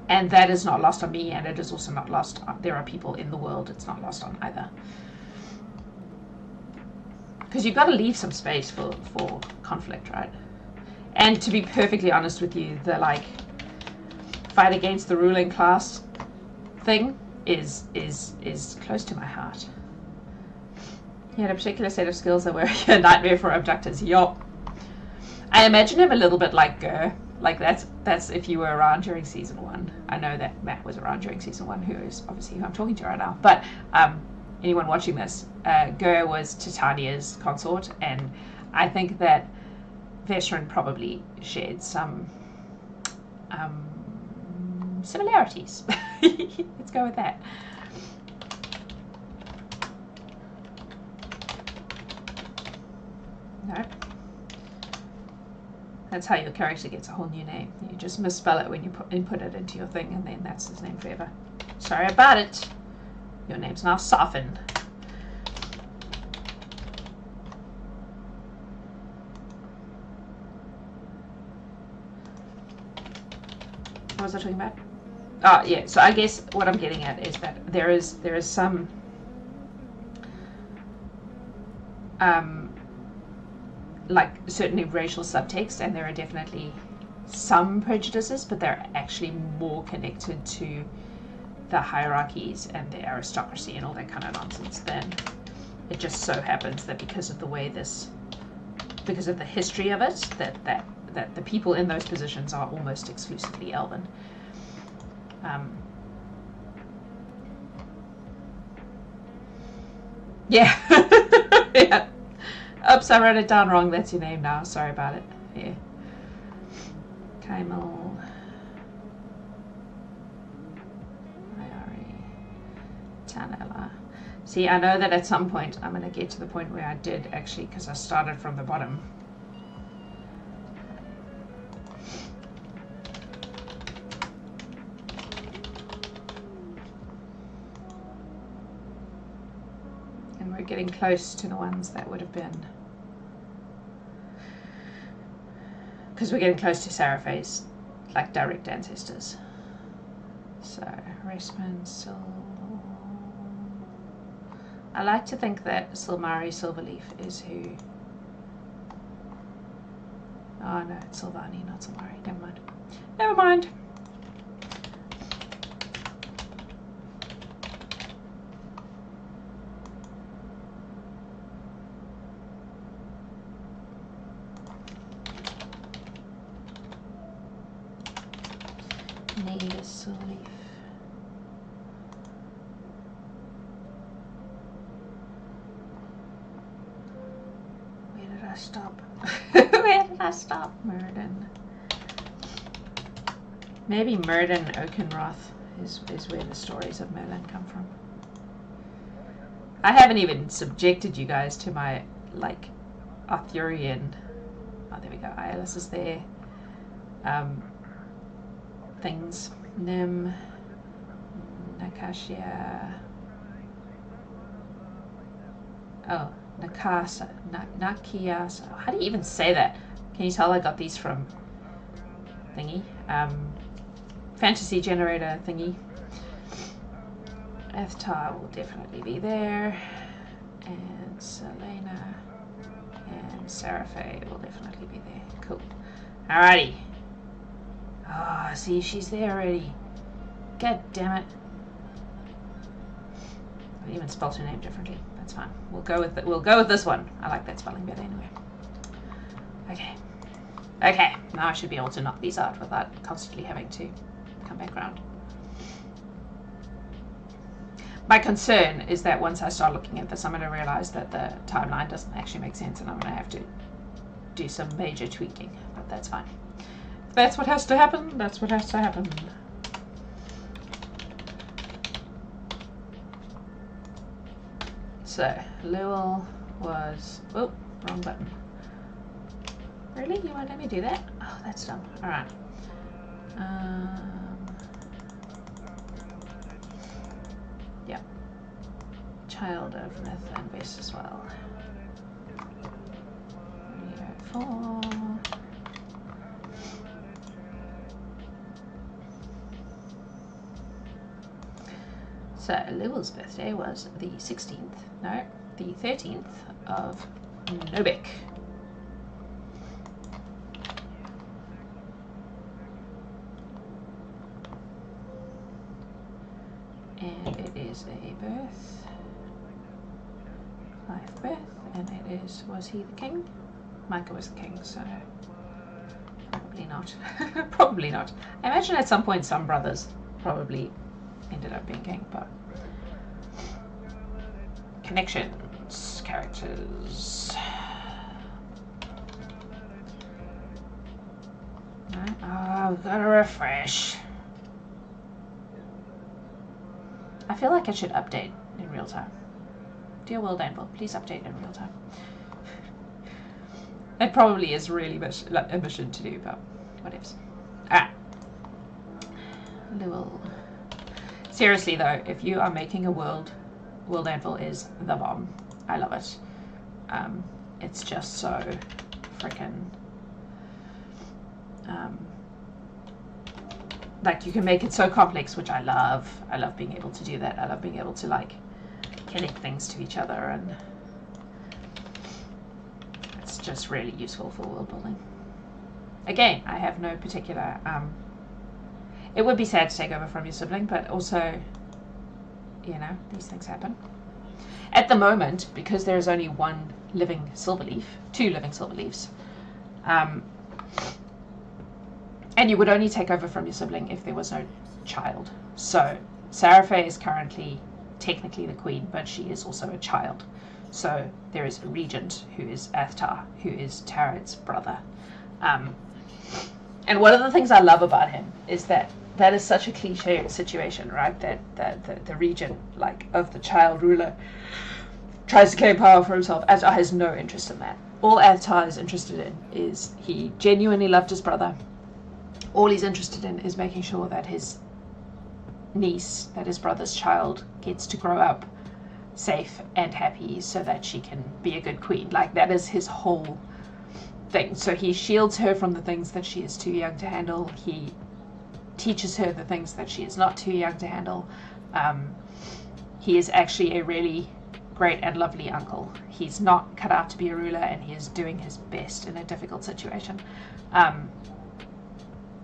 A: And that is not lost on me, and it is also not lost on, there are people in the world it's not lost on either. Because you've got to leave some space for conflict, right? And to be perfectly honest with you, the like fight against the ruling class thing is close to my heart. He had a particular set of skills that were a nightmare for abductors. Yup. I imagine him a little bit like Gur. Like that's if you were around during season 1. I know that Matt was around during season 1, who is obviously who I'm talking to right now. But anyone watching this, Gur was Titania's consort, and I think that Veteran probably shared some similarities. Let's go with that. Nope. That's how your character gets a whole new name. You just misspell it when you input it into your thing, and then that's his name forever. Sorry about it. Your name's now Soften. What was I talking about? Oh, yeah. So I guess what I'm getting at is that there is some like certainly racial subtext, and there are definitely some prejudices, but they're actually more connected to the hierarchies and the aristocracy and all that kind of nonsense than it just so happens that because of the way because of the history of it, that the people in those positions are almost exclusively elven. Yeah. Yeah. Oops, I wrote it down wrong. That's your name now. Sorry about it. Yeah. Kaimel. Tanella. See, I know that at some point I'm going to get to the point where I did actually, because I started from the bottom. And we're getting close to the ones that would have been, because we're getting close to Seraphay's like direct ancestors. So Raceman, I like to think that Silmari Silverleaf is who. Oh no, it's Silvani, not Silmari. Never mind. Never mind. Native Silverleaf. Stop. Where did I stop? Murden. Maybe Murden Oakenroth is where the stories of Merlin come from. I haven't even subjected you guys to my like Arthurian. Oh, there we go. Iris is there. Things. Nim. Nakashia. Oh. Nakiasa. How do you even say that? Can you tell I got these from thingy, fantasy generator thingy. Althea will definitely be there, and Selena and Seraphe will definitely be there. Cool. Alrighty. Ah, oh, see, she's there already. God damn it. I even spelled her name differently. That's fine. We'll go with it. We'll go with this one. I like that spelling better anyway. Okay. Okay. Now I should be able to knock these out without constantly having to come back around. My concern is that once I start looking at this, I'm going to realize that the timeline doesn't actually make sense, and I'm going to have to do some major tweaking. But that's fine. If that's what has to happen, that's what has to happen. So, Lowell was... Oh, wrong button. Really? You won't let me do that? Oh, that's dumb. Alright. Yeah. Child of myth and base as well. 304. So Lowell's birthday was the 16th, no, the 13th of November. And it is a birth, life birth, and it is, was he the king? Micah was the king, so probably not. Probably not. I imagine at some point some brothers probably ended up being king, but connections, characters. Right. Oh, we've got to refresh. I feel like it should update in real time. Dear World Anvil, please update in real time. It probably is really a mission to do, but whatevs. Ah. Lowell. Seriously though, if you are making a World Anvil is the bomb. I love it. It's just so freaking like you can make it so complex, which I love. I love being able to do that. I love being able to like connect things to each other, and it's just really useful for world building. Again, I have no particular it would be sad to take over from your sibling, but also, you know, these things happen. At the moment, because there is only one living silverleaf, 2 living silverleafs, and you would only take over from your sibling if there was no child. So Seraphe is currently technically the queen, but she is also a child. So there is a regent who is Althea, who is Tarad's brother. And one of the things I love about him is that is such a cliche situation, right? That the regent, like, of the child ruler tries to claim power for himself. Althea has no interest in that. All Althea is interested in is he genuinely loved his brother. All he's interested in is making sure that his niece, that his brother's child, gets to grow up safe and happy so that she can be a good queen. Like, that is his whole thing. So he shields her from the things that she is too young to handle. He teaches her the things that she is not too young to handle. He is actually a really great and lovely uncle. He's not cut out to be a ruler, and he is doing his best in a difficult situation.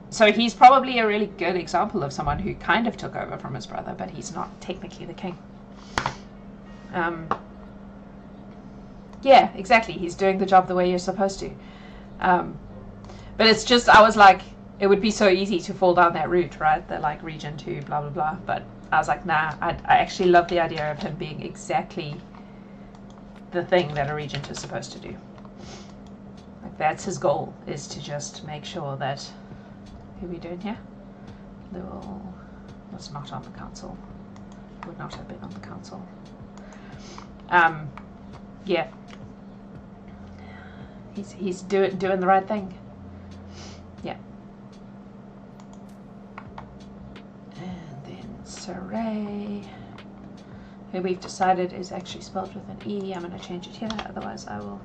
A: So he's probably a really good example of someone who kind of took over from his brother, but he's not technically the king. Yeah, exactly. He's doing the job the way you're supposed to. But it's just, I was like, it would be so easy to fall down that route, right? The like regent who blah, blah, blah. But I was like, nah, I actually love the idea of him being exactly the thing that a regent is supposed to do. Like, that's his goal, is to just make sure that, who are we doing here? Lowell was not on the council. Would not have been on the council. Yeah. He's doing the right thing. Yeah. And then Saray, who we've decided is actually spelled with an E. I'm going to change it here, otherwise I will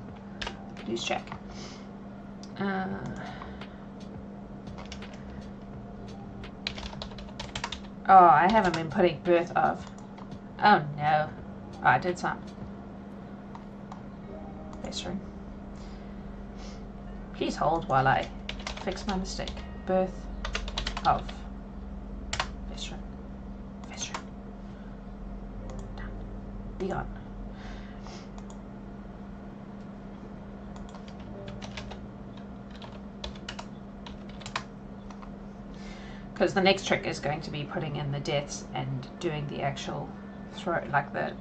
A: lose track. Oh, I haven't been putting birth of. Oh no. Oh, I did some. Festering. Please hold while I fix my mistake. Birth of. Festering. Festering. Done. Be gone. Because the next trick is going to be putting in the deaths and doing the actual throw, like the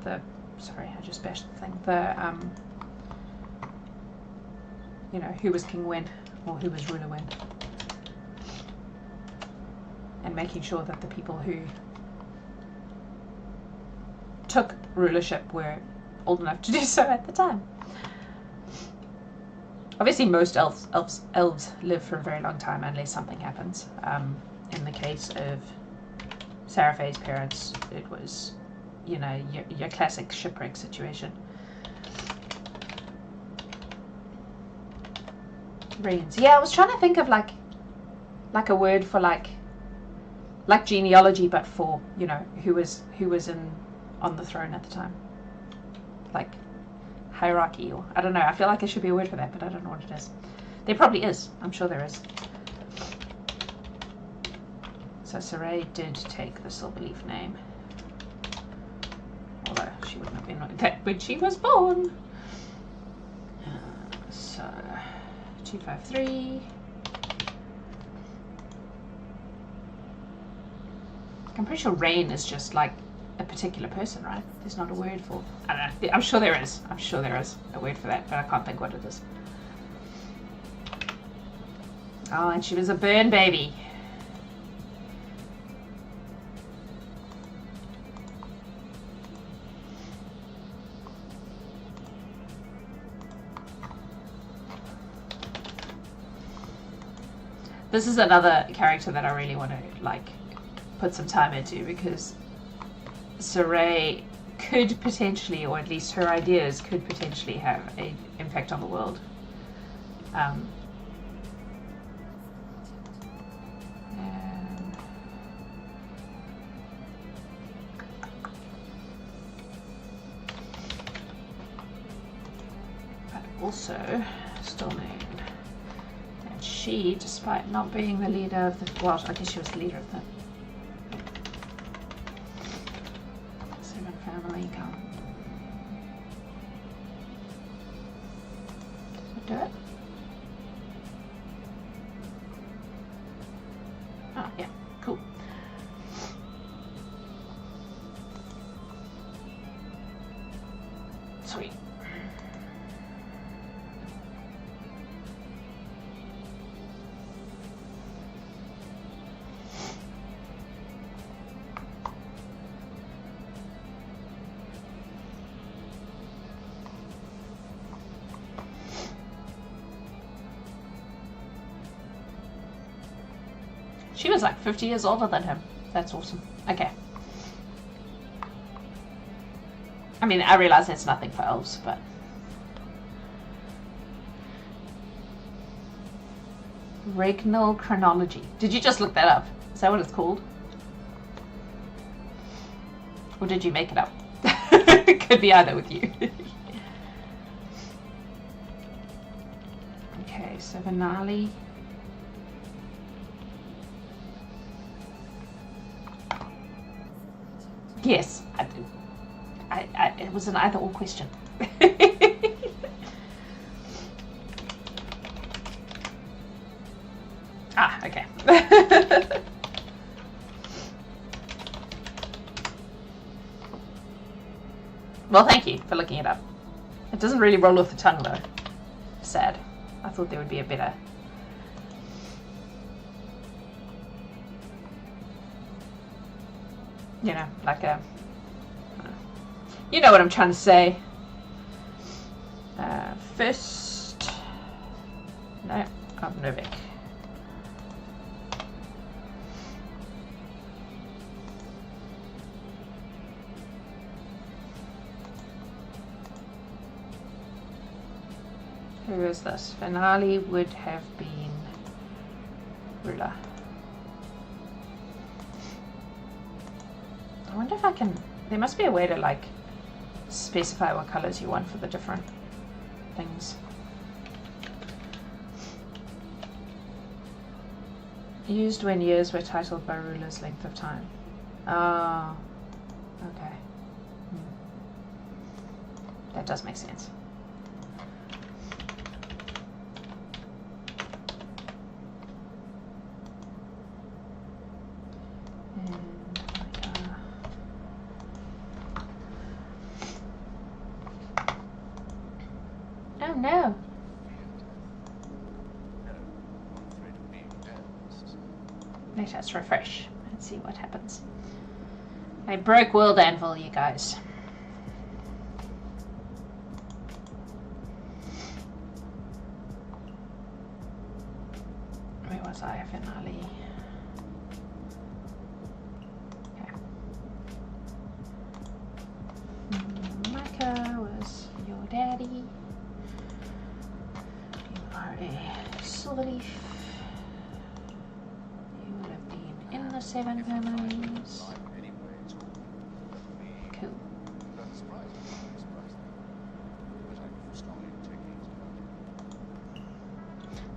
A: sorry, I just bashed the thing. You know, who was king when, or who was ruler when. And making sure that the people who took rulership were old enough to do so at the time. Obviously most elves live for a very long time unless something happens. In the case of Seraphay's parents, it was, you know, your classic shipwreck situation. Reigns. Yeah, I was trying to think of like a word for like genealogy, but for, you know, who was on the throne at the time. Like hierarchy, or I don't know. I feel like there should be a word for that, but I don't know what it is. There probably is. I'm sure there is. So Saray did take the Silverleaf name, although she wouldn't have been like that when she was born. So 253. I'm pretty sure Rain is just like a particular person, right? There's not a word for. I don't know. I'm sure there is. I'm sure there is a word for that, but I can't think what it is. Oh, and she was a burn baby. This is another character that I really want to like put some time into, because Saray could potentially, or at least her ideas could potentially have an impact on the world. But also still named. She, despite not being the leader of the, well, I guess she was the leader of the Seven family. Come. Does it do it? Oh, yeah, cool. Sweet. She was like 50 years older than him. That's awesome. Okay. I mean, I realize that's nothing for elves, but... Regnal chronology. Did you just look that up? Is that what it's called? Or did you make it up? It could be either with you. Okay, so Venali. Yes, I did. It was an either-or question. Ah, okay. Well, thank you for looking it up. It doesn't really roll off the tongue, though. Sad. I thought there would be a better... You know, like a... You know what I'm trying to say. First... No, of Novik. Who is this? Finale would have been ruler. wonder if I can... There must be a way to, like, specify what colours you want for the different things. Used when years were titled by rulers' length of time. Oh, okay. That does make sense. Oh no! Let us refresh and see what happens. I broke World Anvil, you guys. Where was I? Finale. Okay. Micah was your daddy. You are a silverleaf. In the 7 families. Cool.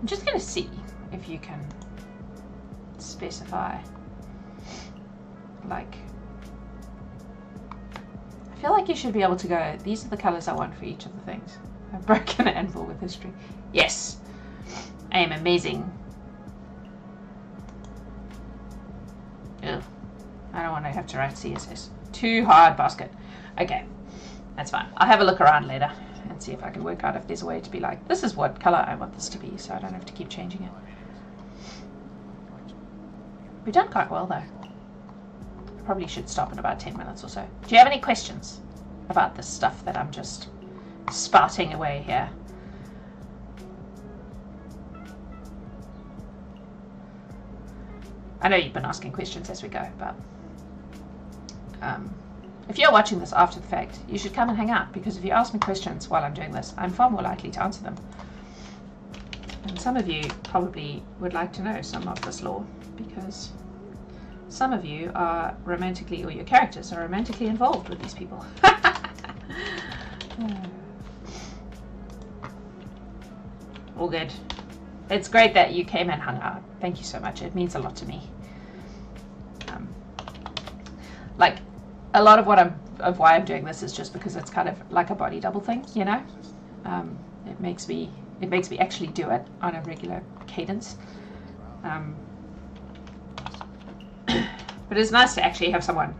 A: I'm just going to see if you can specify, like, I feel like you should be able to go, these are the colours I want for each of the things. I've broken an anvil with history. Yes, I am amazing. Ugh. I don't want to have to write CSS. Too hard, basket. Okay, that's fine. I'll have a look around later and see if I can work out if there's a way to be like, this is what color I want this to be, so I don't have to keep changing it. We've done quite well though. Probably should stop in about 10 minutes or so. Do you have any questions about this stuff that I'm just spouting away here? I know you've been asking questions as we go, but if you're watching this after the fact, you should come and hang out, because if you ask me questions while I'm doing this, I'm far more likely to answer them. And some of you probably would like to know some of this lore, because some of you are romantically, or your characters are romantically involved with these people. All good. It's great that you came and hung out. Thank you so much. It means a lot to me. Like, a lot of why I'm doing this is just because it's kind of like a body double thing, you know. It makes me actually do it on a regular cadence. But it's nice to actually have someone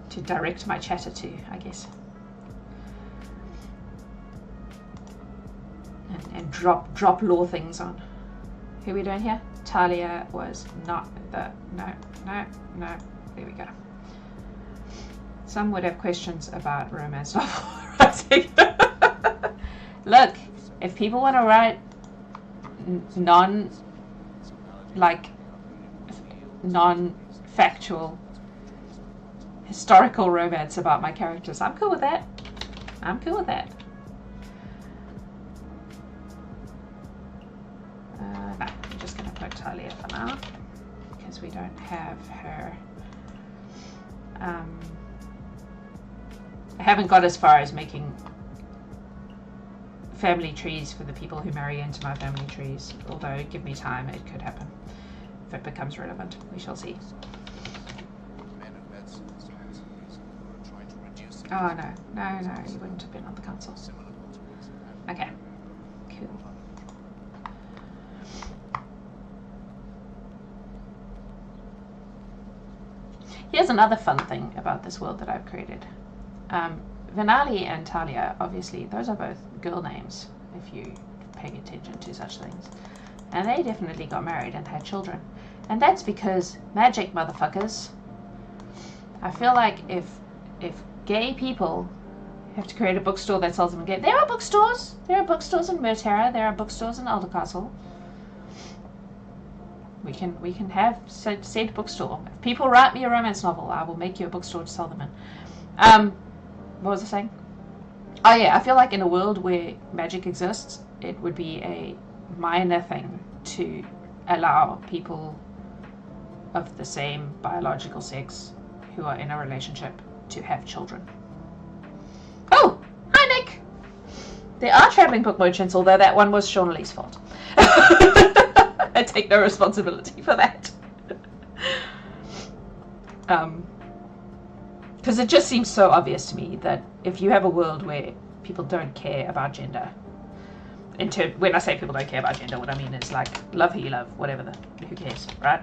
A: to direct my chatter to, I guess. And drop lore things on. Who are we doing here? Talia was not the... No. There we go. Some would have questions about romance novel writing. Look, if people want to write non-factual historical romance about my characters, I'm cool with that. I'm cool with that. No, I'm just going to put Talia for now, because we don't have her. I haven't got as far as making family trees for the people who marry into my family trees, although give me time, it could happen. If it becomes relevant, we shall see. Oh no, you wouldn't have been on the council. Okay, cool. Here's another fun thing about this world that I've created. Venali and Talia, obviously, those are both girl names, if you pay attention to such things. And they definitely got married and had children. And that's because magic, motherfuckers. I feel like if gay people have to create a bookstore that sells them gay... There are bookstores! There are bookstores in Murterra, there are bookstores in Aldercastle. We can have said bookstore. If people write me a romance novel, I will make you a bookstore to sell them in. What was I saying? Oh yeah, I feel like in a world where magic exists, it would be a minor thing to allow people of the same biological sex who are in a relationship to have children. Oh, hi Nick! There are travelling book merchants, although that one was Sean Lee's fault. I take no responsibility for that. Because it just seems so obvious to me that if you have a world where people don't care about gender, when I say people don't care about gender, what I mean is like love who you love, whatever who cares, right?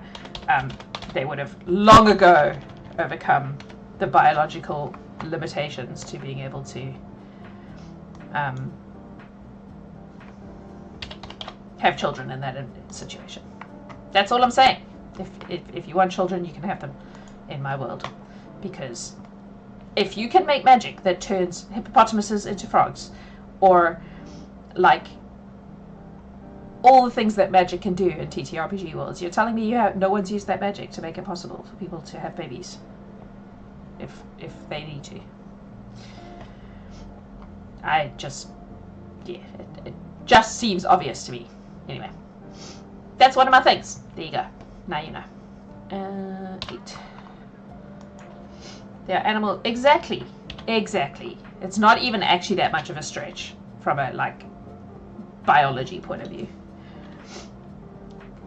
A: They would have long ago overcome the biological limitations to being able to have children in that situation. That's all I'm saying. If you want children, you can have them in my world, because if you can make magic that turns hippopotamuses into frogs, or like all the things that magic can do in TTRPG worlds, you're telling me no one's used that magic to make it possible for people to have babies if they need to. It just seems obvious to me. Anyway, that's one of my things. There you go. Now you know. 8. They are animals. Exactly. It's not even actually that much of a stretch from a like biology point of view.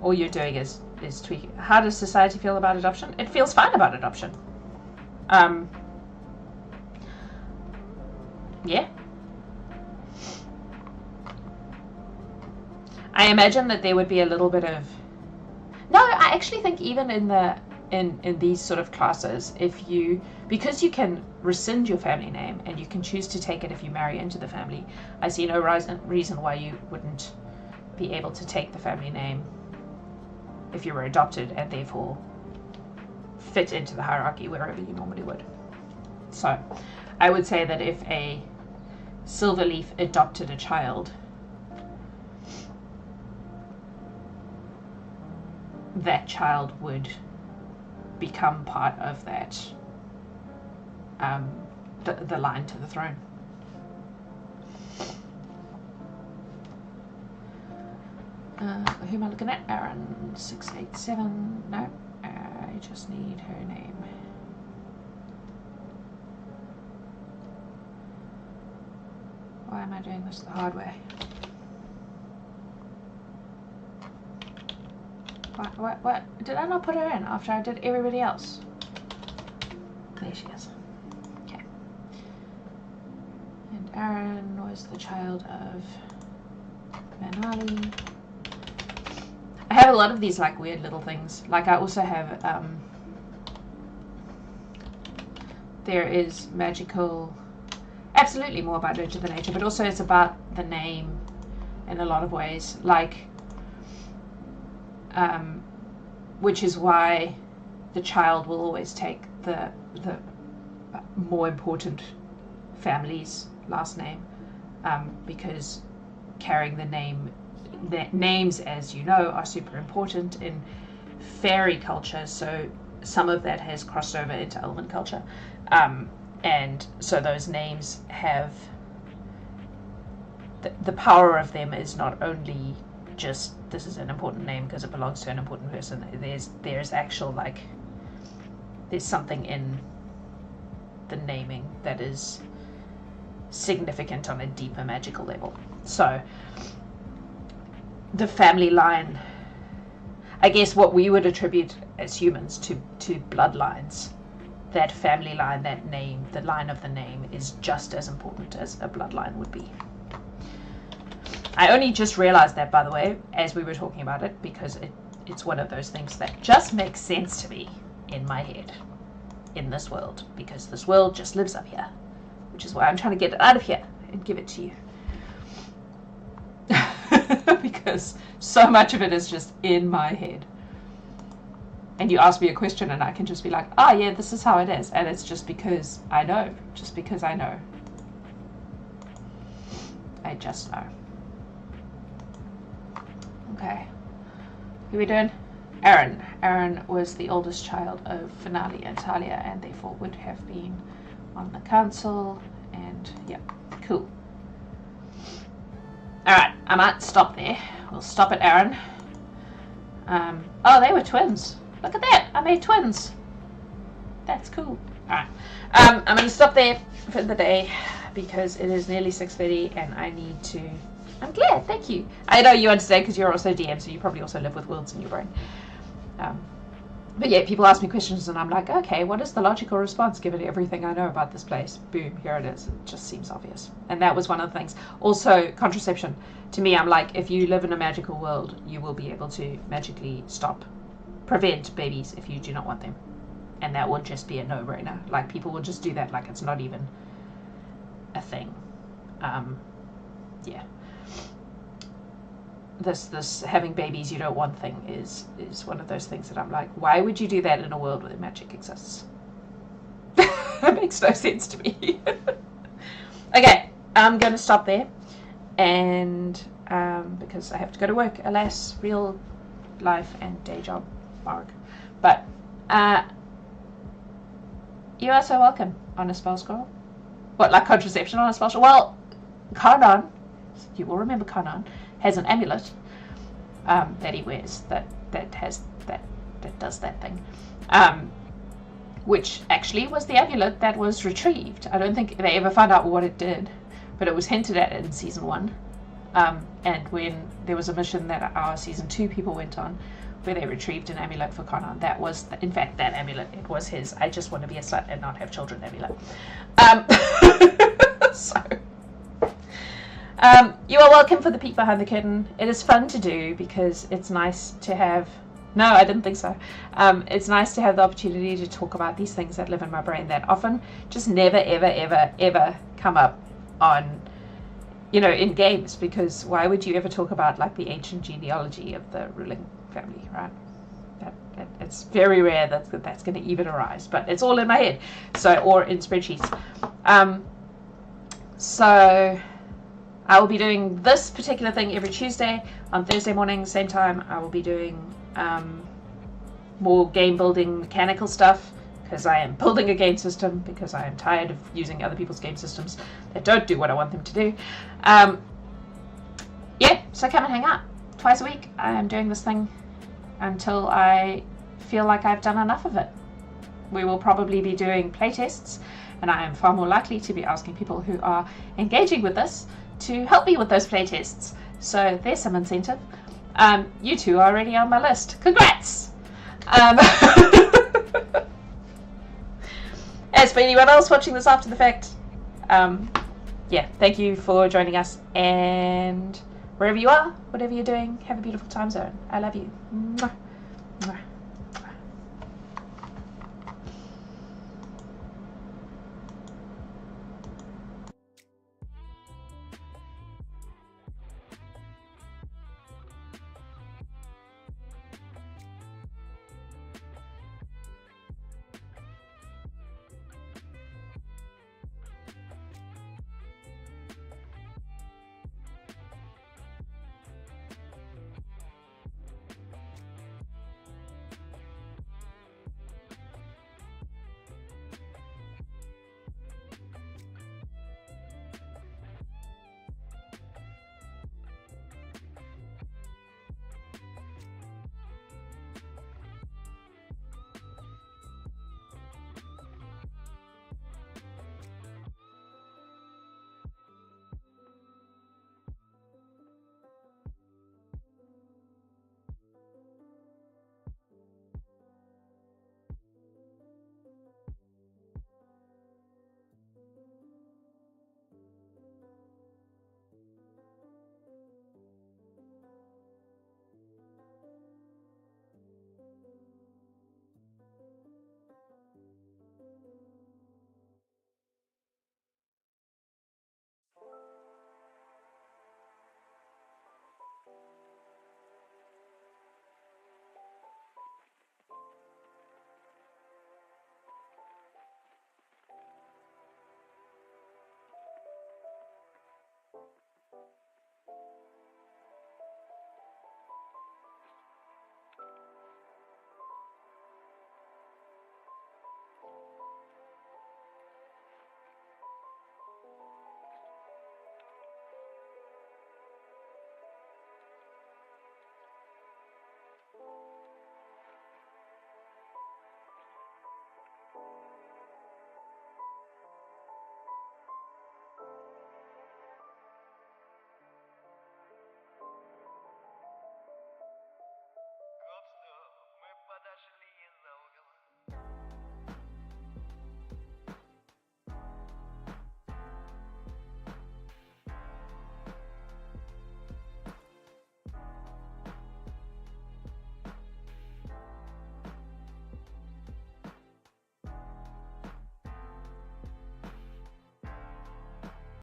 A: All you're doing is tweaking. How does society feel about adoption? It feels fine about adoption. Yeah. I imagine that there would be a little bit of... No, I actually think even in these sort of classes, because you can rescind your family name and you can choose to take it if you marry into the family, I see no reason why you wouldn't be able to take the family name if you were adopted and therefore fit into the hierarchy wherever you normally would. So I would say that if a Silverleaf adopted a child, that child would become part of that, the line to the throne. Who am I looking at? Aaron 687. No, I just need her name. Why am I doing this the hard way? What? Did I not put her in after I did everybody else? There she is. Okay. And Aaron was the child of Manali. I have a lot of these like weird little things. Like I also have, there is magical, absolutely more about nurture than nature, but also it's about the name in a lot of ways. Like, which is why the child will always take the more important family's last name, because carrying the names, as you know, are super important in fairy culture. So some of that has crossed over into elven culture, and so those names have the power of them is not only just this is an important name because it belongs to an important person. There's actual like there's something in the naming that is significant on a deeper magical level. So the family line, I guess what we would attribute as humans to bloodlines, that family line, that name, the line of the name is just as important as a bloodline would be. I only just realized that, by the way, as we were talking about it, because it's one of those things that just makes sense to me in my head, in this world, because this world just lives up here, which is why I'm trying to get it out of here and give it to you. Because so much of it is just in my head. And you ask me a question and I can just be like, oh yeah, this is how it is. And it's just because I know. Just because I know. I just know. Okay. Who are we doing? Aaron. Aaron was the oldest child of Finale and Talia and therefore would have been on the council. And yeah, cool. Alright, I might stop there. We'll stop at Aaron. Oh, they were twins. Look at that. I made twins. That's cool. Alright. I'm going to stop there for the day because it is nearly 6:30 and I need to... I'm glad, thank you. I know you understand because you're also DM, so you probably also live with worlds in your brain. But yeah, people ask me questions and I'm like, okay, what is the logical response given everything I know about this place? Boom, here it is. It just seems obvious. And that was one of the things. Also, contraception. To me, I'm like, if you live in a magical world, you will be able to magically prevent babies if you do not want them. And that would just be a no-brainer. Like, people will just do that like it's not even a thing. Yeah. This having babies you don't want thing is one of those things that I'm like, why would you do that in a world where magic exists? It makes no sense to me. Okay, I'm going to stop there, and because I have to go to work, alas, real life and day job, mark. But you are so welcome on a spell scroll. What, like contraception on a spell scroll? Well, Kanan, you will remember Kanan, has an amulet that he wears that does that thing, which actually was the amulet that was retrieved. I don't think they ever found out what it did, but it was hinted at in season 1, and when there was a mission that our season 2 people went on where they retrieved an amulet for Conan, that was in fact that amulet. It was his I just want to be a slut and not have children amulet. So you are welcome for the peek behind the curtain. It is fun to do because it's nice to have... No, I didn't think so. It's nice to have the opportunity to talk about these things that live in my brain that often just never, ever, ever, ever come up on, in games, because why would you ever talk about, like, the ancient genealogy of the ruling family, right? It's very rare that that's going to even arise, but it's all in my head, or in spreadsheets. So... I will be doing this particular thing every Tuesday. On Thursday morning, same time, I will be doing more game building mechanical stuff, because I am building a game system, because I am tired of using other people's game systems that don't do what I want them to do. Yeah, so come and hang out. Twice a week I am doing this thing until I feel like I've done enough of it. We will probably be doing playtests, and I am far more likely to be asking people who are engaging with this to help me with those playtests. So there's some incentive. You two are already on my list. Congrats! As for anyone else watching this after the fact, yeah, thank you for joining us, and wherever you are, whatever you're doing, have a beautiful time zone. I love you. Mwah.